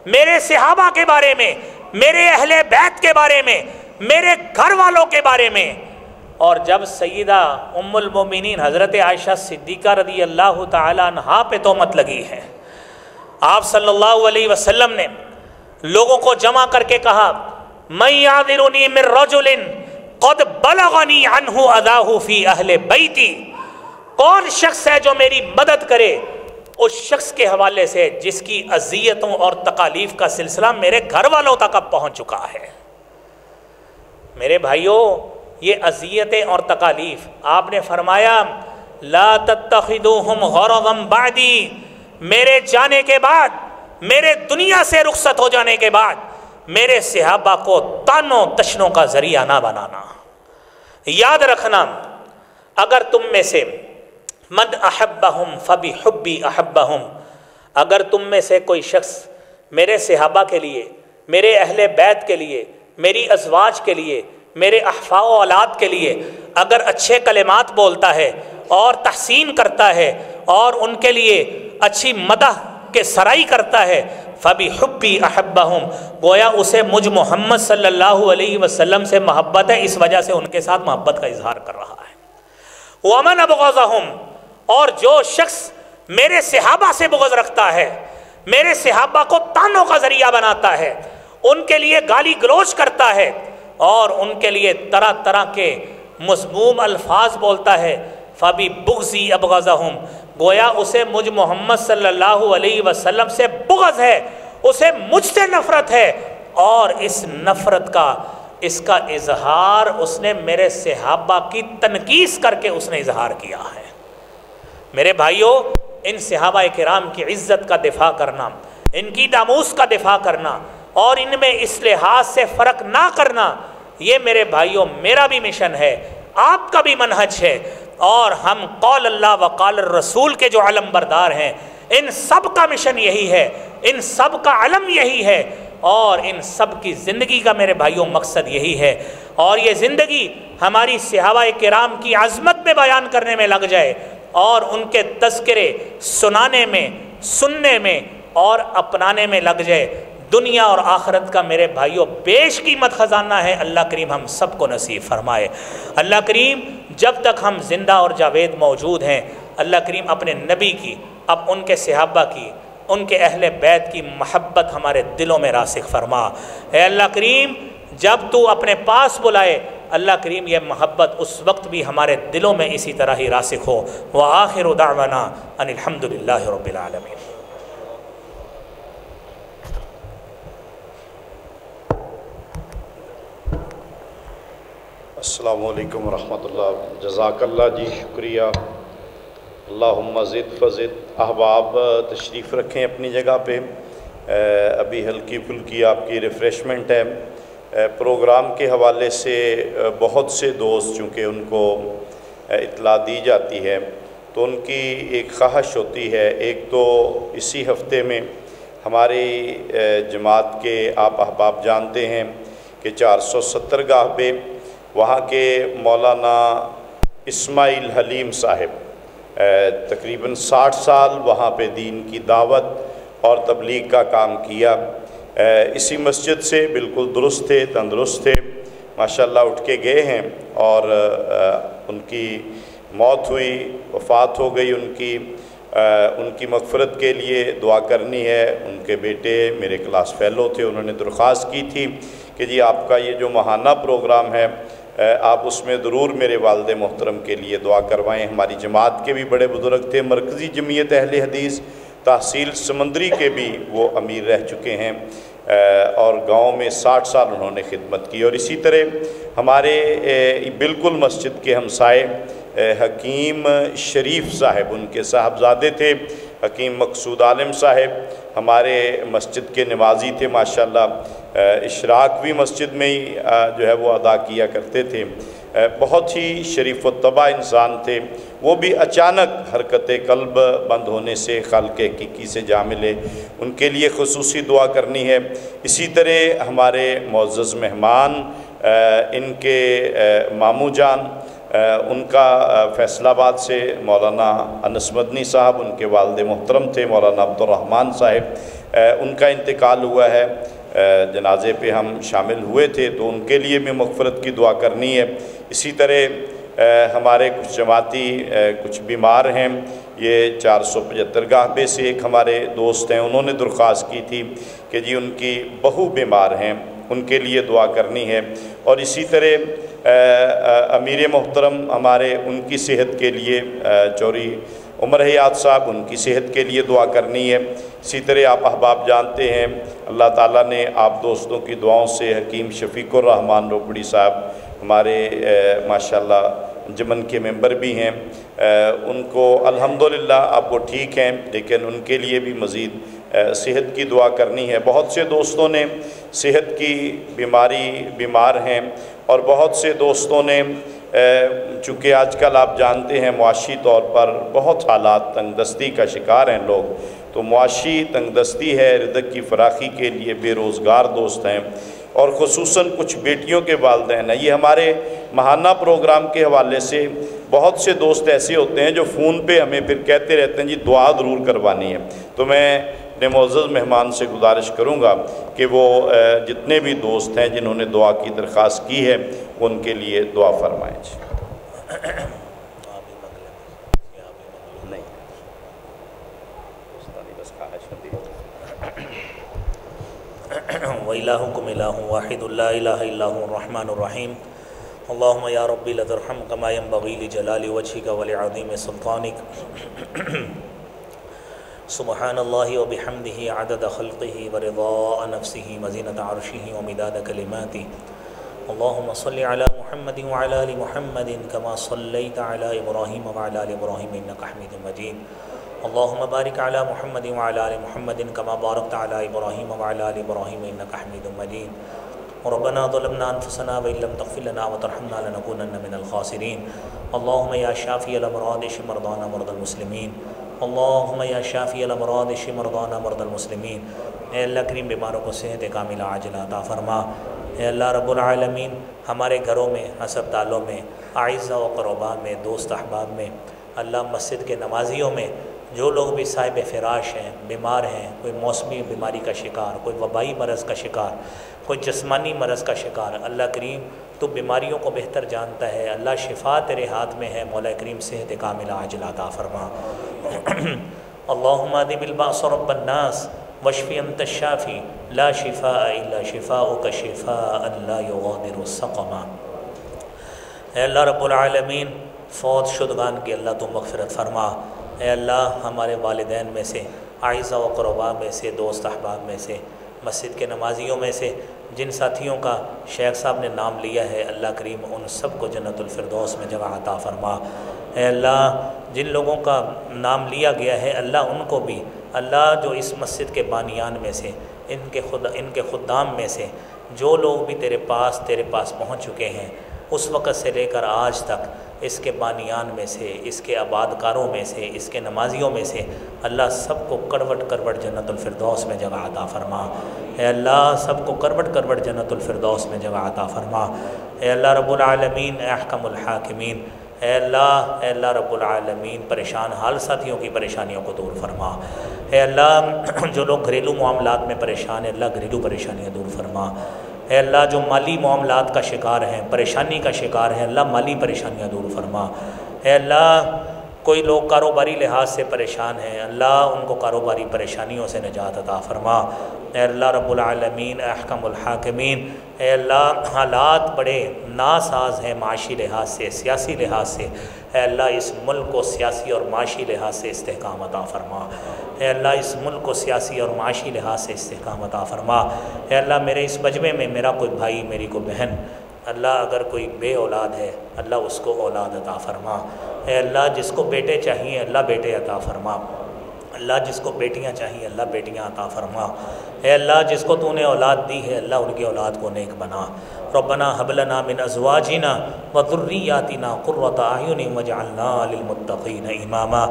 میرے صحابہ کے بارے میں، میرے اہل بیت کے بارے میں، میرے گھر والوں کے بارے میں۔ اور جب سیدہ ام المومنین حضرت عائشہ صدیقہ رضی اللہ تعالی عنہا پہ تہمت لگی ہے، آپ صلی اللہ علیہ وسلم نے لوگوں کو جمع کر کے کہا، من یعذرنی من رجل قد بلغنی عنہ اذاہ فی اہل بیتی، کون شخص ہے جو میری مدد کرے اس شخص کے حوالے سے جس کی اذیتوں اور تکالیف کا سلسلہ میرے گھر والوں تک اب پہنچ چکا ہے۔ میرے بھائیوں، یہ اذیتیں اور تکالیف، آپ نے فرمایا لا تتخذوہم غرضا بعدی، میرے جانے کے بعد، میرے دنیا سے رخصت ہو جانے کے بعد میرے صحابہ کو تانوں تشنوں کا ذریعہ نہ بنانا۔ یاد رکھنا، اگر تم میں سے من احبہم فبحبی احبہم، اگر تم میں سے کوئی شخص میرے صحابہ کے لیے، میرے اہل بیت کے لیے، میری ازواج کے لیے، میرے احفاء و اولاد کے لیے اگر اچھے کلمات بولتا ہے اور تحسین کرتا ہے اور ان کے لیے اچھی مدح کے سرائی کرتا ہے، فبحبی احبہم، گویا اسے مجھ محمد صلی اللہ علیہ وسلم سے محبت ہے، اس وجہ سے ان کے ساتھ محبت کا اظہار کر رہا ہے۔ ومن ابغضہم، اور جو شخص میرے صحابہ سے بغض رکھتا ہے، میرے صحابہ کو تانوں کا ذریعہ بناتا ہے، ان کے لیے گالی گلوچ کرتا ہے اور ان کے لیے طرح طرح کے مذموم الفاظ بولتا ہے، فببغضی ابغضہم، گویا اسے مجھ محمد صلی اللہ علیہ وسلم سے بغض ہے، اسے مجھ سے نفرت ہے، اور اس نفرت کا، اس کا اظہار اس نے میرے صحابہ کی تنقیص کر کے اس نے اظہار کیا ہے۔ میرے بھائیوں، ان صحابہ کرام کی عزت کا دفاع کرنا، ان کی ناموس کا دفاع کرنا اور ان میں اس لحاظ سے فرق نہ کرنا، یہ میرے بھائیوں میرا بھی مشن ہے، آپ کا بھی منہج ہے، اور ہم قول اللہ و قول الرسول کے جو علم بردار ہیں، ان سب کا مشن یہی ہے، ان سب کا علم یہی ہے، اور ان سب کی زندگی کا میرے بھائیوں مقصد یہی ہے۔ اور یہ زندگی ہماری صحابہ کرام کی عظمت میں بیان کرنے میں لگ جائے اور ان کے تذکرے سنانے میں، سننے میں اور اپنانے میں لگ جائے، دنیا اور آخرت کا میرے بھائیوں بیش قیمت خزانہ ہے۔ اللہ کریم ہم سب کو نصیب فرمائے۔ اللہ کریم جب تک ہم زندہ اور جاوید موجود ہیں، اللہ کریم اپنے نبی کی، اب ان کے صحابہ کی، ان کے اہل بیت کی محبت ہمارے دلوں میں راسخ فرما۔ اے اللہ کریم جب تو اپنے پاس بلائے، اللہ کریم یہ محبت اس وقت بھی ہمارے دلوں میں اسی طرح ہی راسخ ہو۔ وآخر دعوانا ان الحمد للہ رب العالمین۔ السلام علیکم ورحمۃ اللہ، جزاک اللہ جی، شکریہ، اللہم زد فزد۔ احباب تشریف رکھیں اپنی جگہ پہ، ابھی ہلکی پھلکی آپ کی ریفریشمنٹ ہے۔ پروگرام کے حوالے سے بہت سے دوست چونکہ ان کو اطلاع دی جاتی ہے تو ان کی ایک خواہش ہوتی ہے، ایک تو اسی ہفتے میں ہماری جماعت کے آپ احباب جانتے ہیں کہ 470 گاہ پہ وہاں کے مولانا اسماعیل حلیم صاحب تقریباً 60 سال وہاں پہ دین کی دعوت اور تبلیغ کا کام کیا۔ اسی مسجد سے بالکل درست تھے، تندرست تھے، ماشاءاللہ اٹھ کے گئے ہیں اور ان کی موت ہوئی، وفات ہو گئی ان کی مغفرت کے لیے دعا کرنی ہے۔ ان کے بیٹے میرے کلاس فیلو تھے، انہوں نے درخواست کی تھی کہ جی آپ کا یہ جو ماہانہ پروگرام ہے آپ اس میں ضرور میرے والد محترم کے لیے دعا کروائیں۔ ہماری جماعت کے بھی بڑے بزرگ تھے، مرکزی جمعیت اہل حدیث تحصیل سمندری کے بھی وہ امیر رہ چکے ہیں اور گاؤں میں 60 سال انہوں نے خدمت کی۔ اور اسی طرح ہمارے بالکل مسجد کے ہمسائے حکیم شریف صاحب، ان کے صاحبزادے تھے حکیم مقصود عالم صاحب ہمارے مسجد کے نمازی تھے ماشاءاللہ، اشراق بھی مسجد میں ہی جو ہے وہ ادا کیا کرتے تھے، بہت ہی شریف و طبع انسان تھے۔ وہ بھی اچانک حرکت قلب بند ہونے سے خالق حقیقی سے جا ملے، ان کے لیے خصوصی دعا کرنی ہے۔ اسی طرح ہمارے معزز مہمان ان کے ماموں جان، ان کا فیصل آباد سے مولانا انس مدنی صاحب، ان کے والد محترم تھے مولانا عبدالرحمن صاحب، ان کا انتقال ہوا ہے، جنازے پہ ہم شامل ہوئے تھے، تو ان کے لیے بھی مغفرت کی دعا کرنی ہے۔ اسی طرح ہمارے کچھ جماعتی کچھ بیمار ہیں، یہ 475 گاہبے سے ایک ہمارے دوست ہیں، انہوں نے درخواست کی تھی کہ جی ان کی بہو بیمار ہیں، ان کے لیے دعا کرنی ہے۔ اور اسی طرح امیر محترم ہمارے، ان کی صحت کے لیے چوری عمر حیات صاحب، ان کی صحت کے لیے دعا کرنی ہے۔ اسی طرح آپ احباب جانتے ہیں اللہ تعالیٰ نے آپ دوستوں کی دعاؤں سے حکیم شفیق الرحمان روپڑی صاحب ہمارے ماشاءاللہ انجمن کے ممبر بھی ہیں، ان کو الحمدللہ اب وہ ٹھیک ہیں، لیکن ان کے لیے بھی مزید صحت کی دعا کرنی ہے۔ بہت سے دوستوں نے صحت کی بیمار ہیں، اور بہت سے دوستوں نے چونکہ آج کل آپ جانتے ہیں معاشی طور پر بہت حالات تنگ دستی کا شکار ہیں لوگ، تو معاشی تنگ دستی ہے، رزق کی فراخی کے لیے بے روزگار دوست ہیں، اور خصوصاً کچھ بیٹیوں کے والدین ہیں۔ یہ ہمارے ماہانہ پروگرام کے حوالے سے بہت سے دوست ایسے ہوتے ہیں جو فون پہ ہمیں پھر کہتے رہتے ہیں جی دعا ضرور کروانی ہے، تو میں اپنے معزز مہمان سے گزارش کروں گا کہ وہ جتنے بھی دوست ہیں جنہوں نے دعا کی درخواست کی ہے ان کے لیے دعا فرمائیں۔ وَإِلَٰهُكُمْ إِلَٰهٌ وَاحِدٌ لَا إِلَٰهَ إِلَّا هُوَ الرَّحْمَٰنُ الرَّحِيمُ اللهم يا ربي لترحم كما ينبغي لجلال وجهك ولعظيم سلطانك سبحان الله وبحمده عدد خلقه ورضاء نفسه وزنة عرشه ومداد كلماته اللهم صل على محمد وعلى آل محمد كما صليت على إبراهيم وعلى آل إبراهيم إنك حميد مجيد اللهم بارك على محمد وعلى آل محمد كما باركت على إبراهيم وعلى آل إبراهيم إنك حميد مجيد ربنا ظلمنا أنفسنا وإن لم تغفر لنا وترحمنا لنكونن من الخاسرين اللهم يا شافي الأمراض اشف مرضانا مرضى المسلمين اللهم يا شافي الأمراض اشف مرضانا مرضى المسلمين۔ اے اللہ کریم بیماروں کو صحت کاملہ عاجلہ عطا فرما۔ اے اللہ رب العالمین ہمارے گھروں میں، ہسپتالوں میں، اعزاء و قرباء میں، دوست احباب میں، اللہ مسجد کے نمازیوں میں جو لوگ بھی صاحب فراش ہیں، بیمار ہیں، کوئی موسمی بیماری کا شکار، کوئی وبائی مرض کا شکار، کوئی جسمانی مرض کا شکار، اللہ کریم تو بیماریوں کو بہتر جانتا ہے، اللہ شفا تیرے ہاتھ میں ہے، مولا کریم صحت کاملہ عاجلہ عطا فرما۔ اللہم اذھب البأس رب الناس واشف انت الشافی لا شفاء الا شفاؤک شفاء لا یغادر سقما۔ اے اللہ رب العالمین فوت شدگان کی اللہ تو مغفرت فرما۔ اے اللہ ہمارے والدین میں سے، اعزاء و قرباء میں سے، دوست احباب میں سے، مسجد کے نمازیوں میں سے جن ساتھیوں کا شیخ صاحب نے نام لیا ہے، اللہ کریم ان سب کو جنت الفردوس میں جگہ عطا فرما۔ اے اللہ جن لوگوں کا نام لیا گیا ہے اللہ ان کو بھی، اللہ جو اس مسجد کے بانیان میں سے، ان کے خدام میں سے جو لوگ بھی تیرے پاس پہنچ چکے ہیں اس وقت سے لے کر آج تک، اس کے بانیان میں سے، اس کے آباد کاروں میں سے، اس کے نمازیوں میں سے، اللہ سب کو کروٹ کروٹ جنت الفردوس میں جگہ عطا فرما۔ اے اللہ سب کو کروٹ کروٹ جنت الفردوس میں جگہ عطا فرما۔ اے اللہ رب العالمین، اے احکم الحاکمین، اے اللہ رب العالمین پریشان حال ساتھیوں کی پریشانیوں کو دور فرما۔ اے اللہ جو لوگ گھریلو معاملات میں پریشان ہیں اللہ گھریلو پریشانیاں دور فرما۔ اے اللہ جو مالی معاملات کا شکار ہیں، پریشانی کا شکار ہیں، اللہ مالی پریشانیاں دور فرما۔ اے اللہ کوئی لوگ کاروباری لحاظ سے پریشان ہیں، اللہ ان کو کاروباری پریشانیوں سے نجات عطا فرما۔ اے اللہ رب العالمین، اے احکم الحاکمین، اے اللہ حالات بڑے ناساز ہیں معاشی لحاظ سے، سیاسی لحاظ سے، اے اللہ اس ملک کو سیاسی اور معاشی لحاظ سے استحکام عطا فرما۔ اے اللہ اس ملک کو سیاسی اور معاشی لحاظ سے استحکام عطا فرما۔ اے اللہ میرے اس مجمع میں میرا کوئی بھائی، میری کوئی بہن، اللہ اگر کوئی بے اولاد ہے اللہ اس کو اولاد عطا فرما۔ اے اللہ جس کو بیٹے چاہیے اللہ بیٹے عطا فرما۔ اللہ جس کو بیٹیاں چاہیے اللہ بیٹیاں عطا فرما، اے اللہ جس کو تو نے اولاد دی ہے اللہ ان کی اولاد کو نیک بنا۔ ربنا هب لنا من ازواجنا وذرياتنا قرة اعین واجعلنا للمتقین اماما۔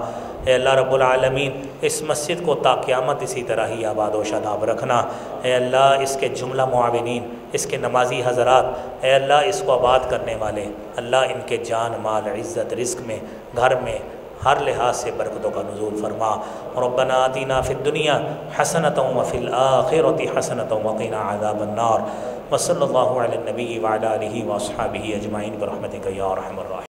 اے اللہ رب العالمین اس مسجد کو تا قیامت اسی طرح ہی آباد و شاداب رکھنا۔ اے اللہ اس کے جملہ معاونین، اس کے نمازی حضرات، اے اللہ اس کو آباد کرنے والے، اللہ ان کے جان مال عزت رزق میں گھر میں ہر لحاظ سے برکتوں کا نزول فرما۔ ربنا آتنا فی الدنیا حسنۃ وفی الآخرۃ حسنۃ وقنا عذاب النار۔ وصلی اللہ علی النبی وعلی آلہ واصحابہ اجمعین برحمتک یا ارحم الراحمین۔